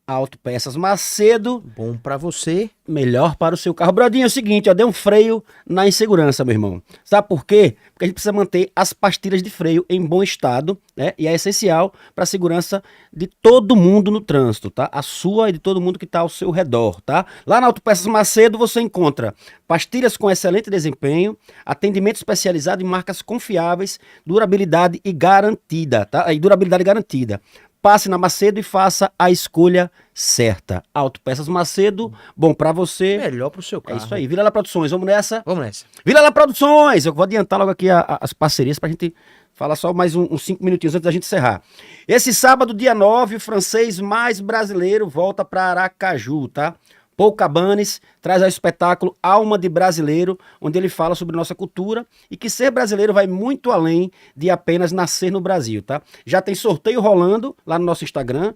Autopeças Macedo, Bom pra você. melhor para o seu carro. Brodinho, é o seguinte, ó, deu um freio na insegurança, meu irmão. Sabe por quê? Porque a gente precisa manter as pastilhas de freio em bom estado, né? E é essencial para a segurança de todo mundo no trânsito, tá? A sua e de todo mundo que está ao seu redor, tá? Lá na Autopeças Macedo você encontra pastilhas com excelente desempenho, atendimento especializado em marcas confiáveis, durabilidade e garantida, tá? E durabilidade garantida. Passe na Macedo e faça a escolha certa. Autopeças Macedo, bom pra você. Melhor pro seu É carro. isso aí. Vila La Produções, vamos nessa? Vamos nessa. Vila La Produções! Eu vou adiantar logo aqui as parcerias pra gente falar só mais uns 5 minutinhos antes da gente encerrar. Esse sábado, dia 9, o francês mais brasileiro volta pra Aracaju, tá? Paul Cabanes traz ao espetáculo Alma de Brasileiro, onde ele fala sobre nossa cultura e que ser brasileiro vai muito além de apenas nascer no Brasil, tá? Já tem sorteio rolando lá no nosso Instagram,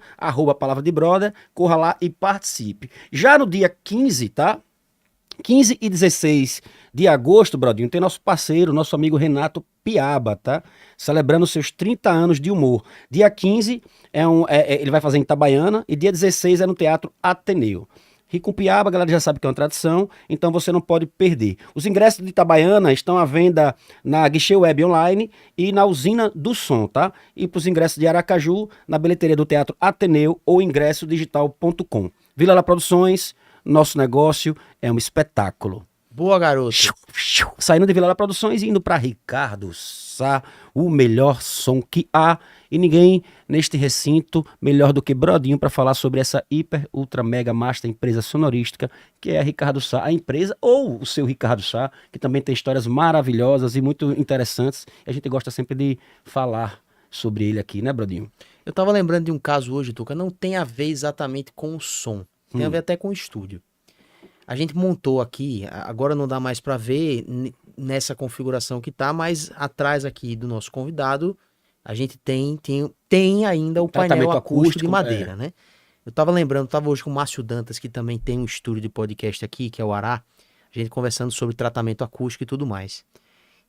@palavra de brother, corra lá e participe. Já no dia 15, tá? 15 e 16 de agosto, Brodinho, tem nosso parceiro, nosso amigo Renato Piaba, tá? Celebrando seus 30 anos de humor. Dia 15 ele vai fazer em Itabaiana e dia 16 é no Teatro Ateneu. Rico Piaba, a galera já sabe que é uma tradição, então você não pode perder. Os ingressos de Itabaiana estão à venda na Guichê Web Online e na Usina do Som, tá? E para os ingressos de Aracaju, na bilheteria do Teatro Ateneu ou ingressodigital.com. Vila La Produções, nosso negócio é um espetáculo. Boa, garoto. Saindo de Vila La Produções e indo para Ricardo Sá, o melhor som que há. E ninguém neste recinto melhor do que Brodinho para falar sobre essa hiper, ultra, mega, master empresa sonorística que é a Ricardo Sá, a empresa ou o seu Ricardo Sá, que também tem histórias maravilhosas e muito interessantes. E a gente gosta sempre de falar sobre ele aqui, né, Brodinho? Eu tava lembrando de um caso hoje, Tuca, não tem a ver exatamente com o som, tem a ver até com o estúdio. A gente montou aqui, agora não dá mais para ver nessa configuração que tá, mas atrás aqui do nosso convidado, a gente tem ainda o painel Tratamento acústico de acústico, madeira, né? Eu tava lembrando, tava hoje com o Márcio Dantas, que também tem um estúdio de podcast aqui, que é o Ará, a gente conversando sobre tratamento acústico e tudo mais.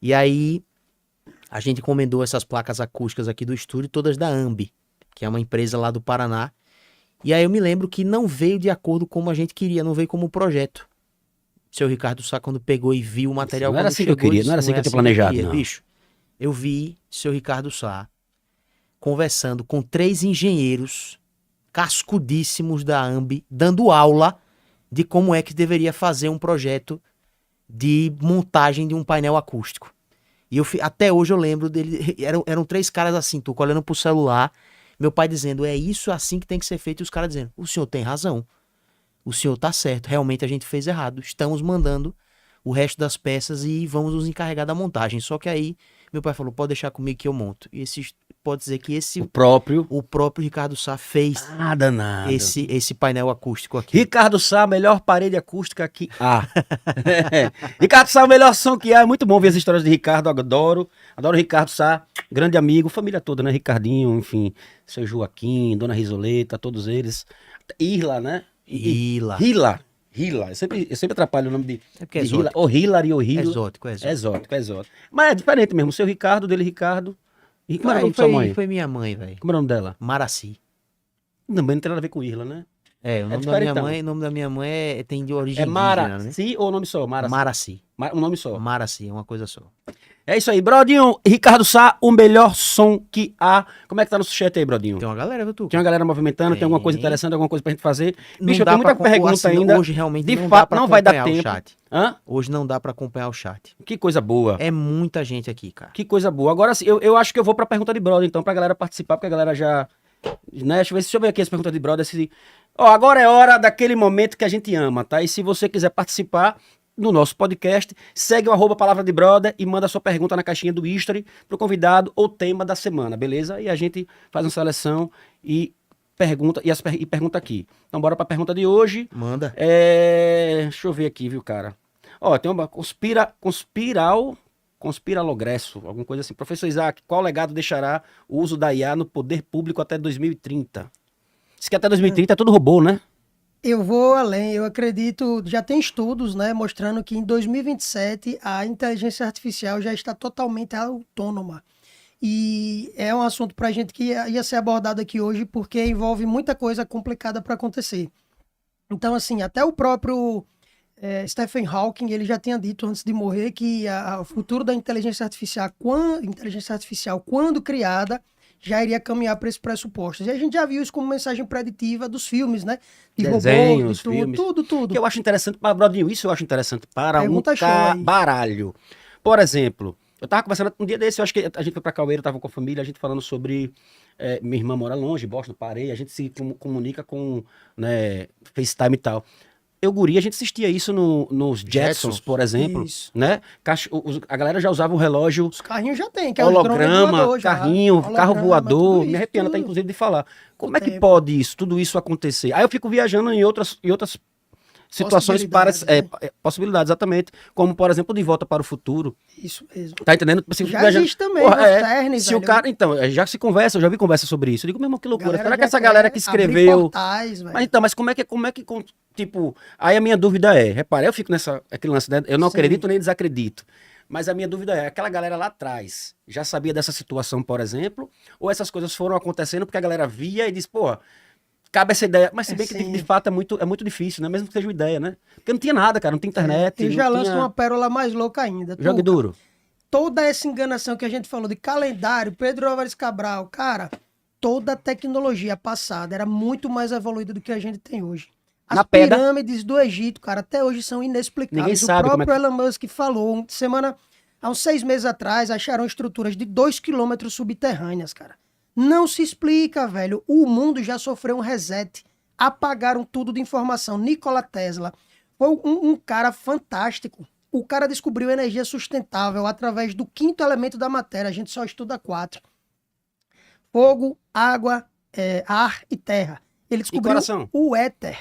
E aí, a gente encomendou essas placas acústicas aqui do estúdio, todas da Ambi, que é uma empresa lá do Paraná. E aí eu me lembro que não veio de acordo com como a gente queria, não veio como projeto. O seu Ricardo Sá, quando pegou e viu o material... Não era quando assim que eu chegou, queria, disse, não era assim que eu tinha queria. planejado, não. Bicho, eu vi seu Ricardo Sá conversando com 3 engenheiros cascudíssimos da Ambi, dando aula de como é que deveria fazer um projeto de montagem de um painel acústico. E até hoje eu lembro dele, eram 3 caras assim, Tuco, olhando pro celular, meu pai dizendo, é isso assim que tem que ser feito, e os caras dizendo, o senhor tem razão, o senhor tá certo, realmente a gente fez errado, estamos mandando o resto das peças e vamos nos encarregar da montagem. Só que aí, meu pai falou, pode deixar comigo que eu monto. E pode dizer que O próprio... o próprio Ricardo Sá fez Nada, nada. esse painel acústico aqui. Ricardo Sá, melhor parede acústica que há. Ricardo Sá, o melhor som que há. É muito bom ver as histórias de Ricardo, adoro o Ricardo Sá, grande amigo, família toda, né? Ricardinho, enfim, seu Joaquim, Dona Risoleta, todos eles. Irla, né? Hila. Hila. Eu sempre atrapalho o nome de, É porque é de Hila. exótico. Ou Hillary ou Hilo. Exótico. Exótico. Mas é diferente mesmo. O seu Ricardo, dele Ricardo. E como era o nome da sua mãe? Foi minha mãe, velho. Como era o nome dela? Maraci. Também não tem nada a ver com Irla, né? É, o nome da minha diferentão. mãe, o nome da minha mãe tem de origem É indígena, né? Maraci ou nome só? Maraci. Um nome só. Maraci, é uma coisa só. É isso aí, Brodinho. Ricardo Sá, o melhor som que há. Como é que tá no chat aí, Brodinho? Tem uma galera, viu, tu? Tem uma galera movimentando, tem alguma coisa Tem. interessante, alguma coisa pra gente fazer? Não Bicho, eu dá tenho muita pra pergunta assim, ainda. Hoje realmente De não fato, dá pra não vai dar acompanhar o tempo. chat. Hã? Hoje não dá pra acompanhar o chat. Que coisa boa. É muita gente aqui, cara. Que coisa boa. Agora sim, eu acho que eu vou pra pergunta de brother, então, pra galera participar, porque a galera já... Né? Deixa eu ver aqui as perguntas de brother. Ó, agora é hora daquele momento que a gente ama, tá? E se você quiser participar no nosso podcast, segue o @palavra de brother e manda sua pergunta na caixinha do history pro convidado ou tema da semana, beleza? E a gente faz uma seleção e pergunta, e pergunta aqui. Então bora pra pergunta de hoje. Manda. Deixa eu ver aqui, viu, cara? Ó, tem uma conspiralogresso, alguma coisa assim. Professor Isaac, qual legado deixará o uso da IA no poder público até 2030? Diz que até 2030 é tudo robô, né? Eu vou além, eu acredito, já tem estudos, né, mostrando que em 2027 a inteligência artificial já está totalmente autônoma. E é um assunto pra gente que ia ser abordado aqui hoje, porque envolve muita coisa complicada para acontecer. Então, assim, até o próprio Stephen Hawking, ele já tinha dito antes de morrer que o futuro da inteligência artificial, quando criada, já iria caminhar para esses pressupostos. E a gente já viu isso como mensagem preditiva dos filmes, né? De Desenhos, robôs, de tudo, filmes. tudo. Que eu acho interessante, mas, Brodinho, isso eu acho interessante para Pergunta um show aí. baralho. Por exemplo, eu tava conversando um dia desse, eu acho que a gente foi pra Caueiro, tava com a família, a gente falando sobre... minha irmã mora longe, Boston, parei, a gente se comunica com, né, FaceTime e tal. Guri, a gente assistia isso nos Jetsons, Jetsons. por exemplo, Isso. né? A galera já usava um relógio Os carrinhos já tem, que é os drones holograma, voadores já. carrinho, carro Holograma, voador, tudo me isso, arrepiando até tudo. inclusive de falar. Como é que Tempo. pode tudo isso acontecer? Aí eu fico viajando em outras situações para Possibilidades, possibilidades, exatamente, como por exemplo De Volta para o Futuro. Isso mesmo. Tá entendendo? Você fica Já viajando- existe também, Porra, nas Ternes, se o velho. cara, então, já se conversa, eu já vi conversa sobre isso. Eu digo, meu irmão, que loucura. Galera Será que já essa quer galera que abrir escreveu portais, velho. mas então, mas como é que, tipo, aí a minha dúvida é, repara, eu fico aquele lance, né? Eu não Sim. acredito nem desacredito, mas a minha dúvida é, aquela galera lá atrás já sabia dessa situação, por exemplo, ou essas coisas foram acontecendo porque a galera via e disse, pô, cabe essa ideia, mas se bem que Sim. de fato é muito difícil, né? Mesmo que seja uma ideia, né? Porque não tinha nada, cara, não tinha internet, Eu já não lanço tinha... uma pérola mais louca ainda. Jogue Tuca, duro. toda essa enganação que a gente falou de calendário, Pedro Álvares Cabral, cara, toda a tecnologia passada era muito mais evoluída do que a gente tem hoje. As Na pedra. pirâmides do Egito, cara, até hoje são inexplicáveis. Ninguém sabe o como é próprio Elon Musk falou, há uns 6 meses atrás, acharam estruturas de 2 quilômetros subterrâneas, cara. Não se explica, velho. O mundo já sofreu um reset. Apagaram tudo de informação. Nikola Tesla foi um cara fantástico. O cara descobriu energia sustentável através do 5º elemento da matéria. A gente só estuda 4. Fogo, água, ar e terra. Ele descobriu coração? o éter.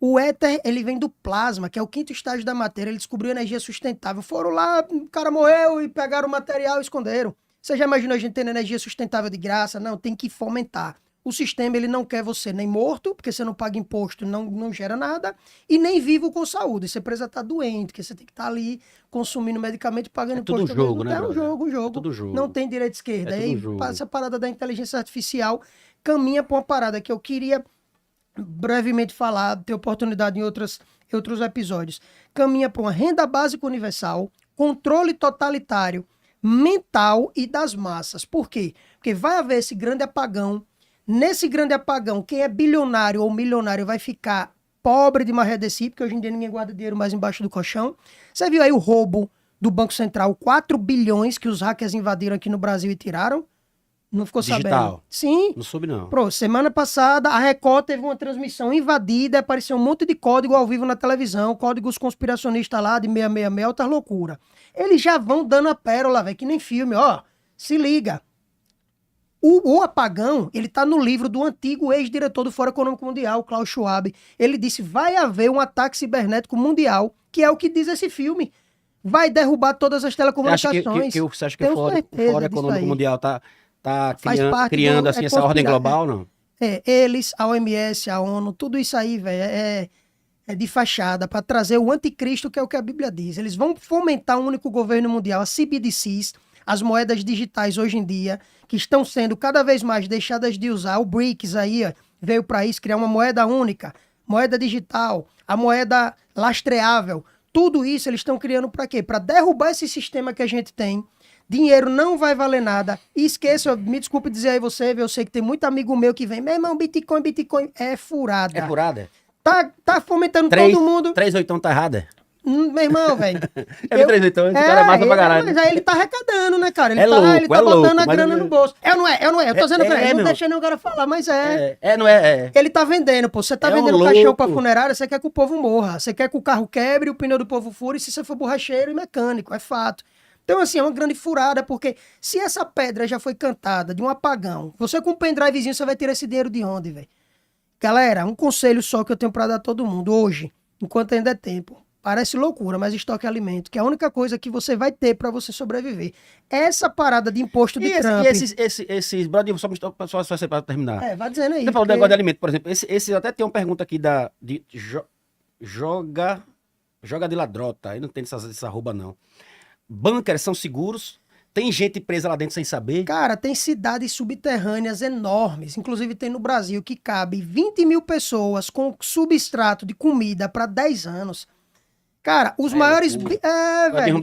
O éter, ele vem do plasma, que é o 5º estágio da matéria. Ele descobriu energia sustentável. Foram lá, o cara morreu e pegaram o material e esconderam. Você já imaginou a gente tendo energia sustentável de graça? Não, tem que fomentar. O sistema, ele não quer você nem morto, porque você não paga imposto, não gera nada, e nem vivo com saúde. Você precisa estar doente, porque você tem que estar ali consumindo medicamento e pagando É tudo imposto. um jogo, também. né, É um brother? jogo, um jogo. É tudo jogo. Não tem direita e esquerda. É tudo Aí jogo. essa parada da inteligência artificial caminha para uma parada que eu queria brevemente falar, ter oportunidade em outros episódios. Caminha para uma renda básica universal, controle totalitário mental e das massas. Por quê? Porque vai haver esse grande apagão. Nesse grande apagão, quem é bilionário ou milionário vai ficar pobre de maré de si, porque hoje em dia ninguém guarda dinheiro mais embaixo do colchão. Você viu aí o roubo do Banco Central, 4 bilhões que os hackers invadiram aqui no Brasil e tiraram? Não ficou Digital. sabendo? Sim. Não soube, não. Pô, semana passada a Record teve uma transmissão invadida, apareceu um monte de código ao vivo na televisão, códigos conspiracionistas lá de 666, outra loucura. Eles já vão dando a pérola, velho, que nem filme, ó. Se liga. O apagão, ele tá no livro do antigo ex-diretor do Fórum Econômico Mundial, Klaus Schwab. Ele disse, vai haver um ataque cibernético mundial, que é o que diz esse filme. Vai derrubar todas as Você acha telecomunicações. você acha que o Tenho Fórum certeza disso Econômico aí. Mundial tá Faz parte criando do- assim, é essa ordem conspirar- global, não? Eles, a OMS, a ONU, tudo isso aí, velho, é de fachada para trazer o anticristo, que é o que a Bíblia diz. Eles vão fomentar um único governo mundial, as CBDCs, as moedas digitais hoje em dia, que estão sendo cada vez mais deixadas de usar. O BRICS aí, ó, veio para isso, criar uma moeda única, moeda digital, a moeda lastreável. Tudo isso eles estão criando para quê? Para derrubar esse sistema que a gente tem. Dinheiro não vai valer nada. E esqueça, me desculpe dizer aí você, eu sei que tem muito amigo meu que vem, meu irmão, Bitcoin é furada. É furada? Tá fomentando Três, todo mundo. 3/8 tá errada? Meu irmão, velho. É 3/8, esse cara é massa pra caralho. Mas aí ele tá arrecadando, né, cara? Ele É tá, louco, ele tá é botando louco, a mas grana ele- no bolso. Eu não é. Eu tô dizendo pra ele, não meu deixa nem o cara falar, mas Não é. Ele tá vendendo, pô. Você tá É um vendendo caixão louco. pra funerária, você quer que o povo morra. Você quer que o carro quebre, o pneu do povo fure, se você for borracheiro e mecânico, é fato. Então, assim, é uma grande furada, porque se essa pedra já foi cantada de um apagão, você com um pendrivezinho, você vai tirar esse dinheiro de onde, velho? Galera, um conselho só que eu tenho pra dar a todo mundo hoje, enquanto ainda é tempo. Parece loucura, mas estoque alimento, que é a única coisa que você vai ter pra você sobreviver. Essa parada de imposto de Trump... Esses Brodinho, só pra terminar. vai dizendo aí. Você falou do porque- negócio de alimento, por exemplo. Esse até tem uma pergunta aqui Joga de Ladrota. Aí não tem essa arroba, não. Bunkers são seguros? Tem gente presa lá dentro sem saber. Cara, tem cidades subterrâneas enormes, inclusive tem no Brasil, que cabe 20 mil pessoas com substrato de comida para 10 anos. Cara, os maiores... Vamos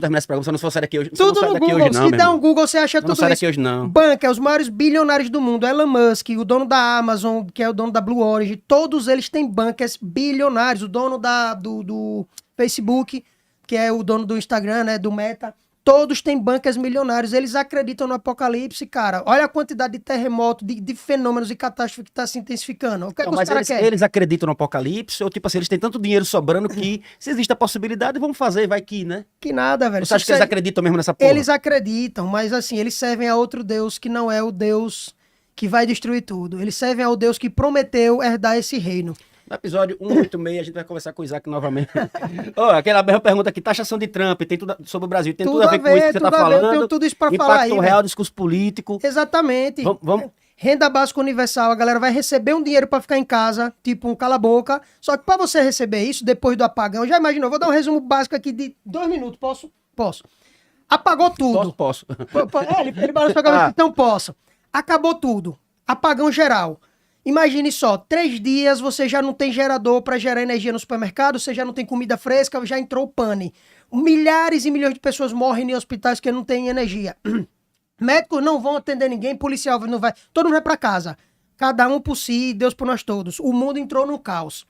terminar essa pergunta, se eu não for sair daqui hoje. Tudo não no daqui Google, hoje, não, se meu dá irmão. um Google, você acha Eu não tudo saio isso. daqui hoje, não. Banca, os maiores bilionários do mundo, Elon Musk, o dono da Amazon, que é o dono da Blue Origin, todos eles têm bancas bilionários. O dono do Facebook, que é o dono do Instagram, né, do Meta, todos têm bancas milionárias. Eles acreditam no apocalipse, cara. Olha a quantidade de terremoto, de fenômenos e catástrofe que está se intensificando. O que é que Não, os mas caras querem? eles acreditam no apocalipse, ou tipo assim, eles têm tanto dinheiro sobrando que se existe a possibilidade, vamos fazer, vai que, né? Que nada, velho. Você acha que eles acreditam mesmo nessa porra? Eles acreditam, mas assim, eles servem a outro Deus que não é o Deus que vai destruir tudo. Eles servem ao Deus que prometeu herdar esse reino. No episódio 186 a gente vai conversar com o Isaac novamente. Aquela mesma pergunta aqui, taxação de Trump, tem tudo sobre o Brasil, tem tudo a ver com isso que você tá falando. Eu tenho tudo isso pra falar aí. Impacto real, velho. discurso político. Exatamente. Vamos. Renda básica universal, a galera vai receber um dinheiro pra ficar em casa, tipo um cala-boca. Só que pra você receber isso, depois do apagão, já imaginou, vou dar um resumo básico aqui de 2 minutos, posso? Posso. Apagou tudo. Posso. Ele balançou a cabeça, então posso. Acabou tudo. Apagão geral. Imagine só, 3 dias você já não tem gerador para gerar energia no supermercado, você já não tem comida fresca, já entrou o pane. Milhares e milhões de pessoas morrem em hospitais que não têm energia. Médicos não vão atender ninguém, policial não vai. Todo mundo vai para casa. Cada um por si, Deus por nós todos. O mundo entrou no caos.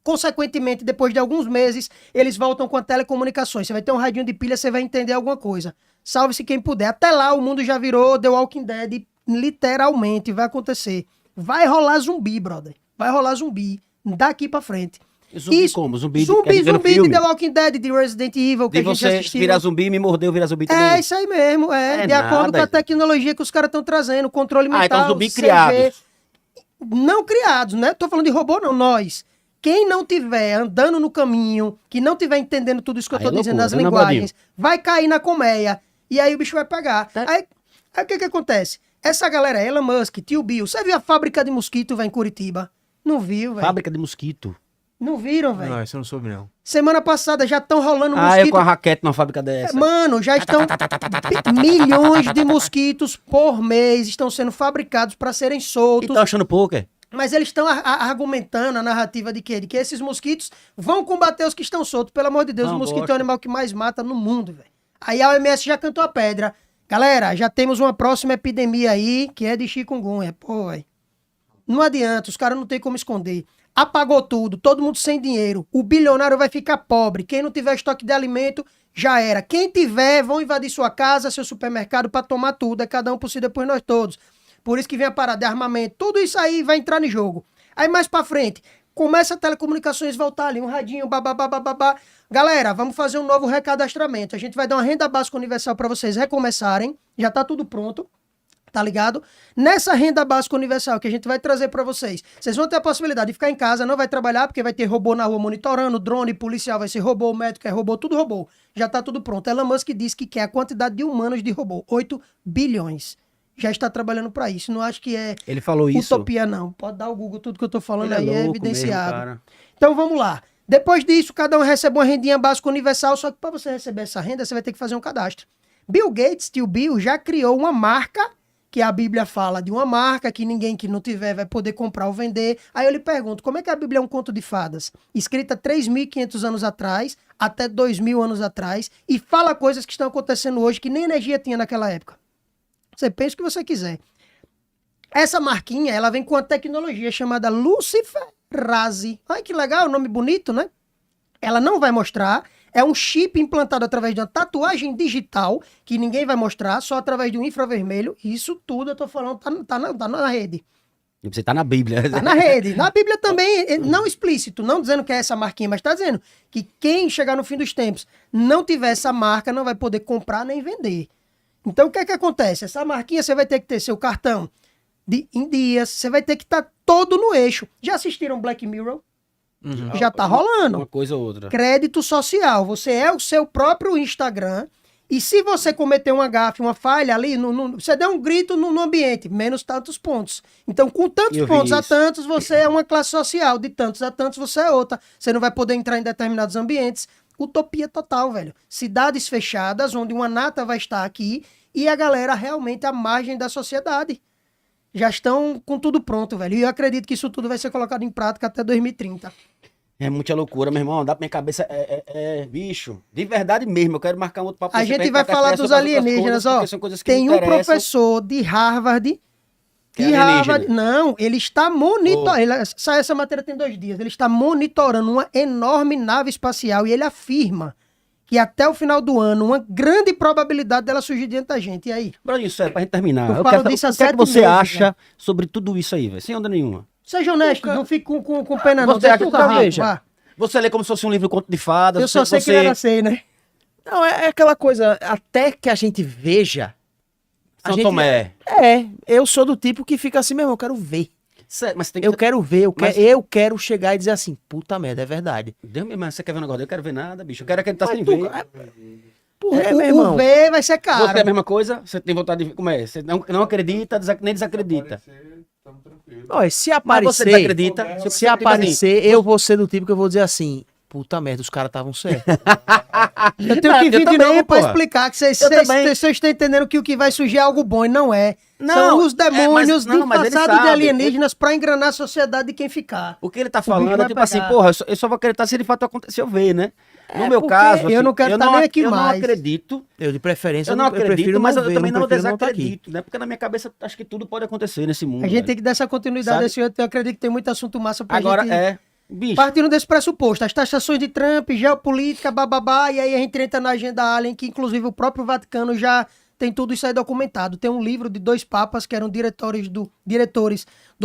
Consequentemente, depois de alguns meses, eles voltam com a telecomunicações. Você vai ter um radinho de pilha, você vai entender alguma coisa. Salve-se quem puder. Até lá, o mundo já virou The Walking Dead, literalmente, vai acontecer. Vai rolar zumbi, brother. Vai rolar zumbi daqui pra frente. Zumbi Isso, como? Zumbi zumbi de de The Walking Dead, de Resident Evil, que de a gente já você assistiu. virar zumbi, me mordeu, virar zumbi também. É isso aí mesmo, de acordo nada. com a tecnologia que os caras estão trazendo, controle mental, Então zumbi CG. criados. Não criados, né? Tô falando de robô, não, nós. Quem não tiver andando no caminho, que não tiver entendendo tudo isso que eu tô Aí é dizendo nas loucura, né, linguagens, vai cair na colmeia. E aí o bicho vai pegar. Aí o que acontece? Essa galera, Elon Musk, Tio Bill, você viu a fábrica de mosquito, velho, em Curitiba? Não viu, velho. Fábrica de mosquito. Não viram, velho. Não, isso eu não soube, não. Semana passada já estão rolando Eu mosquito. com a raquete numa fábrica dessa. Mano, já estão milhões de mosquitos por mês estão sendo fabricados para serem E soltos. tá achando pouco, é? Mas eles estão argumentando a narrativa de quê? De que esses mosquitos vão combater os que estão soltos. Pelo amor de Deus, Não, o mosquito gosto. é o animal que mais mata no mundo, velho. Aí a OMS já cantou a pedra. Galera, já temos uma próxima epidemia aí, que é de chikungunya. Pô, véio. Não adianta, os caras não tem como esconder. Apagou tudo, todo mundo sem dinheiro. O bilionário vai ficar pobre. Quem não tiver estoque de alimento, já era. Quem tiver, vão invadir sua casa, seu supermercado para tomar tudo. É cada um por si, depois nós todos. Por isso que vem a parada de armamento. Tudo isso aí vai entrar no jogo. Aí mais pra frente, começa a telecomunicações voltar ali, um radinho, babá. Galera, vamos fazer um novo recadastramento. A gente vai dar uma renda básica universal para vocês recomeçarem. Já tá tudo pronto. Tá ligado? Nessa renda básica universal que a gente vai trazer pra vocês, vocês vão ter a possibilidade de ficar em casa, não vai trabalhar, porque vai ter robô na rua monitorando, drone, policial vai ser robô, médico é robô, tudo robô. Já tá tudo pronto. Elon Musk disse que quer a quantidade de humanos de robô, 8 bilhões. Já está trabalhando pra isso. Não acho que é Ele falou isso. utopia, não. Pode dar o Google, tudo que eu tô falando Ele aí é louco evidenciado. mesmo, cara. Então vamos lá. Depois disso, cada um recebe uma rendinha básica universal, só que para você receber essa renda, você vai ter que fazer um cadastro. Bill Gates, tio Bill, já criou uma marca, que a Bíblia fala de uma marca, que ninguém que não tiver vai poder comprar ou vender. Aí eu lhe pergunto, como é que a Bíblia é um conto de fadas? Escrita 3.500 anos atrás, até 2.000 anos atrás, e fala coisas que estão acontecendo hoje que nem energia tinha naquela época. Você pensa o que você quiser. Essa marquinha, ela vem com uma tecnologia chamada Luciferase. Olha que legal, nome bonito, né? Ela não vai mostrar, é um chip implantado através de uma tatuagem digital, que ninguém vai mostrar, só através de um infravermelho. Isso tudo eu tô falando, tá na rede. E você tá na Bíblia. Tá na rede. Na Bíblia também, não explícito, não dizendo que é essa marquinha, mas tá dizendo que quem chegar no fim dos tempos não tiver essa marca, não vai poder comprar nem vender. Então o que é que acontece? Essa marquinha você vai ter que ter seu cartão em dias, você vai ter que estar todo no eixo. Já assistiram Black Mirror? Já tá rolando. Uma coisa ou outra. Crédito social. Você é o seu próprio Instagram. E se você cometer uma gafe, uma falha ali, você der um grito no ambiente, menos tantos pontos. Então, com tantos Eu vi pontos a isso. tantos, você é uma classe social. De tantos a tantos, você é outra. Você não vai poder entrar em determinados ambientes. utopia total, velho. Cidades fechadas, onde uma nata vai estar aqui e a galera realmente à margem da sociedade. Já estão com tudo pronto, velho. E eu acredito que isso tudo vai ser colocado em prática até 2030. É muita loucura, meu irmão. Dá pra minha cabeça. Bicho, de verdade mesmo. Eu quero marcar um outro papo. A gente vai falar dos alienígenas, ó. Tem um professor de Harvard. Que é Harvard, não, ele está monitorando. Essa matéria tem 2 dias. Ele está monitorando uma enorme nave espacial e ele afirma que até o final do ano, uma grande probabilidade dela surgir diante da gente. E aí? Brodinho, sério, pra gente terminar. Eu falo disso há o que é que 7 você meses, acha né? sobre tudo isso aí, velho? Sem onda nenhuma. Seja honesto, não fique com pena não. Você Deixa acha eu que falar, veja? vá. Você lê como se fosse um livro conto de fadas. Eu só sei que ele era sei, né? Não, é aquela coisa, até que a gente veja. São Tomé. Eu sou do tipo que fica assim mesmo, eu quero ver. Sério, mas tem que... Eu quero ver, Mas- eu quero chegar e dizer assim, puta merda, é verdade. Deus me, mas você quer ver um negócio? Eu quero ver nada, bicho. Eu quero acreditar Mas sem tu- ver. Porra, O meu irmão. V vai ser Você é a caro. mesma coisa? Você tem vontade de ver como é? Você não acredita, nem desacredita. Estamos tranquilos. Olha, se Mas você aparecer, desacredita. se tipo aparecer, eu vou ser do tipo que eu vou dizer assim, puta merda, os caras estavam certos. Eu tenho que Eu vir de também, novo pra porra. explicar que vocês Eu também. estão entendendo que o que vai surgir é algo bom e não é. Não, São os demônios mas ele disfarçados de sabe. alienígenas pra enganar a sociedade de quem ficar. O que ele tá bicho falando é vai tipo assim, pegar. porra, eu só vou acreditar se de fato acontecer eu ver, né? No meu porque caso, eu assim, não quero tá nem aqui eu não mais. acredito. Eu, de preferência, Eu não acredito, prefiro mas não eu ver, também não prefiro tá aqui. desacredito, né? Porque na minha cabeça acho que tudo pode acontecer nesse mundo. A gente velho. tem que dar essa continuidade Sabe? esse ano. Eu acredito que tem muito assunto massa pra Agora gente... bicho. Partindo desse pressuposto, as taxações de Trump, geopolítica, bababá, e aí a gente entra na agenda Alien, que inclusive o próprio Vaticano já tem tudo isso aí documentado. Tem um livro de 2 papas que eram diretores do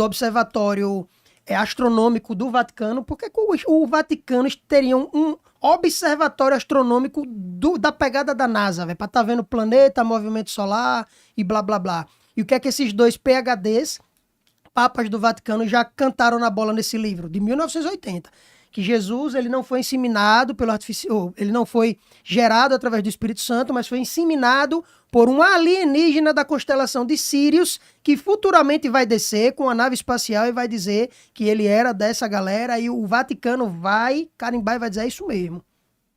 Observatório Astronômico do Vaticano, porque o Vaticano teriam um observatório astronômico da pegada da NASA, velho, pra estar vendo o planeta, movimento solar e blá blá blá. E o que é que esses 2 PhDs, papas do Vaticano, já cantaram na bola nesse livro, de 1980. Que Jesus, ele não foi inseminado pelo artificial, ele não foi gerado através do Espírito Santo, mas foi inseminado por um alienígena da constelação de Sírios, que futuramente vai descer com a nave espacial e vai dizer que ele era dessa galera, e o Vaticano vai carimbar e vai dizer, é isso mesmo.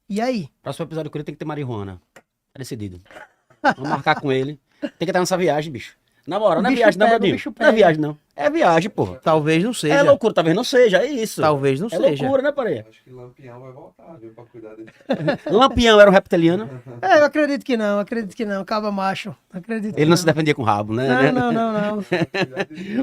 E aí? Próximo episódio com ele tem que ter marihuana. Tá decidido. Vamos marcar com ele. Tem que estar nessa viagem, bicho. Na moral, não é bicho viagem, não, pega, o Brodinho. bicho Não é pega. viagem, não. É viagem, porra. Talvez não seja. É loucura, talvez não seja, é isso. Talvez não É seja. loucura, né, Pareia? Acho que Lampião vai voltar, viu, pra cuidar dele. Lampião era um reptiliano. Eu acredito que não, caba macho. Acredito que Ele não se defendia com rabo, né? Não.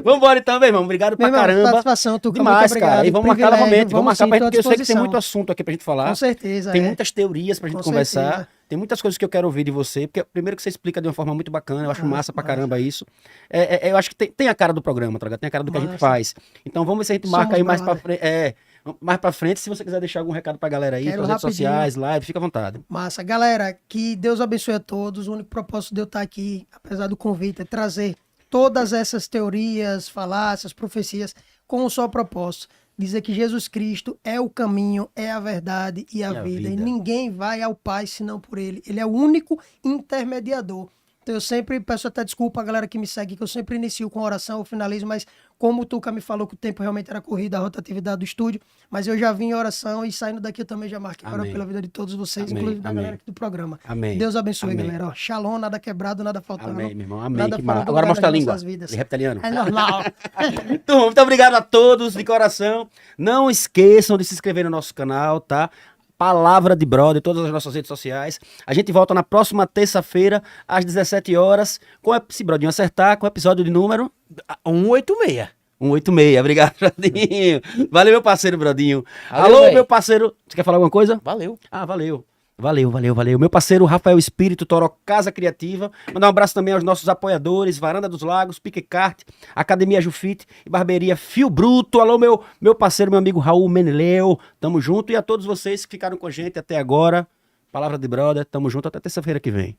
Vambora então, meu irmão. Obrigado pra Meu irmão, caramba. satisfação, Tuca, muito Demais, obrigado. cara. E vamos marcar Privilégio, novamente. Vamos marcar sim, pra tô à gente, porque eu sei que tem disposição. muito assunto aqui pra gente falar. Com certeza, Tem é. muitas teorias pra gente Com conversar. certeza. Tem muitas coisas que eu quero ouvir de você, porque primeiro que você explica de uma forma muito bacana, eu acho massa pra caramba isso. Eu acho que tem a cara do programa, tá ligado? Tem a cara do que a gente Massa. faz. Então vamos ver se a gente marca Somos aí mais pra brother. frente. Mais pra frente, se você quiser deixar algum recado pra galera aí, Quero suas redes rapidinho. sociais, live, fica à vontade. Massa. Galera, que Deus abençoe a todos. O único propósito de eu estar aqui, apesar do convite, é trazer todas essas teorias, falácias, profecias, com um só propósito. Dizer que Jesus Cristo é o caminho, é a verdade e a vida. E ninguém vai ao Pai senão por Ele. Ele é o único intermediador. Então eu sempre peço até desculpa a galera que me segue, que eu sempre inicio com oração, eu finalizo, mas como o Tuca me falou que o tempo realmente era corrido, a rotatividade do estúdio, mas eu já vim em oração e saindo daqui eu também já marquei orar Amém. pela vida de todos vocês, Amém, inclusive da amém. galera aqui do programa. Amém. Deus abençoe, Amém. galera. Ó, shalom, nada quebrado, nada faltando. Amém, meu irmão. Amém. Nada Que fora massa. do Agora lugar mostra a nas língua. nossas vidas. De reptiliano. É normal. Então, muito obrigado a todos de coração. Não esqueçam de se inscrever no nosso canal, tá? Palavra de Brother, todas as nossas redes sociais. A gente volta na próxima terça-feira, às 17 horas, se Brodinho acertar, com o episódio de número 186. 186. Obrigado, Brodinho. Valeu, meu parceiro, Brodinho. Valeu, Alô, véi. meu parceiro. Você quer falar alguma coisa? Valeu. Ah, valeu. Valeu. Meu parceiro Rafael Espírito, Toró Casa Criativa. Mandar um abraço também aos nossos apoiadores, Varanda dos Lagos, Piquecart, Academia Jufite e Barbearia Fio Bruto. Alô, meu parceiro, meu amigo Raul Meneleu. Tamo junto. E a todos vocês que ficaram com a gente até agora. Palavra de Brother. Tamo junto até terça-feira que vem.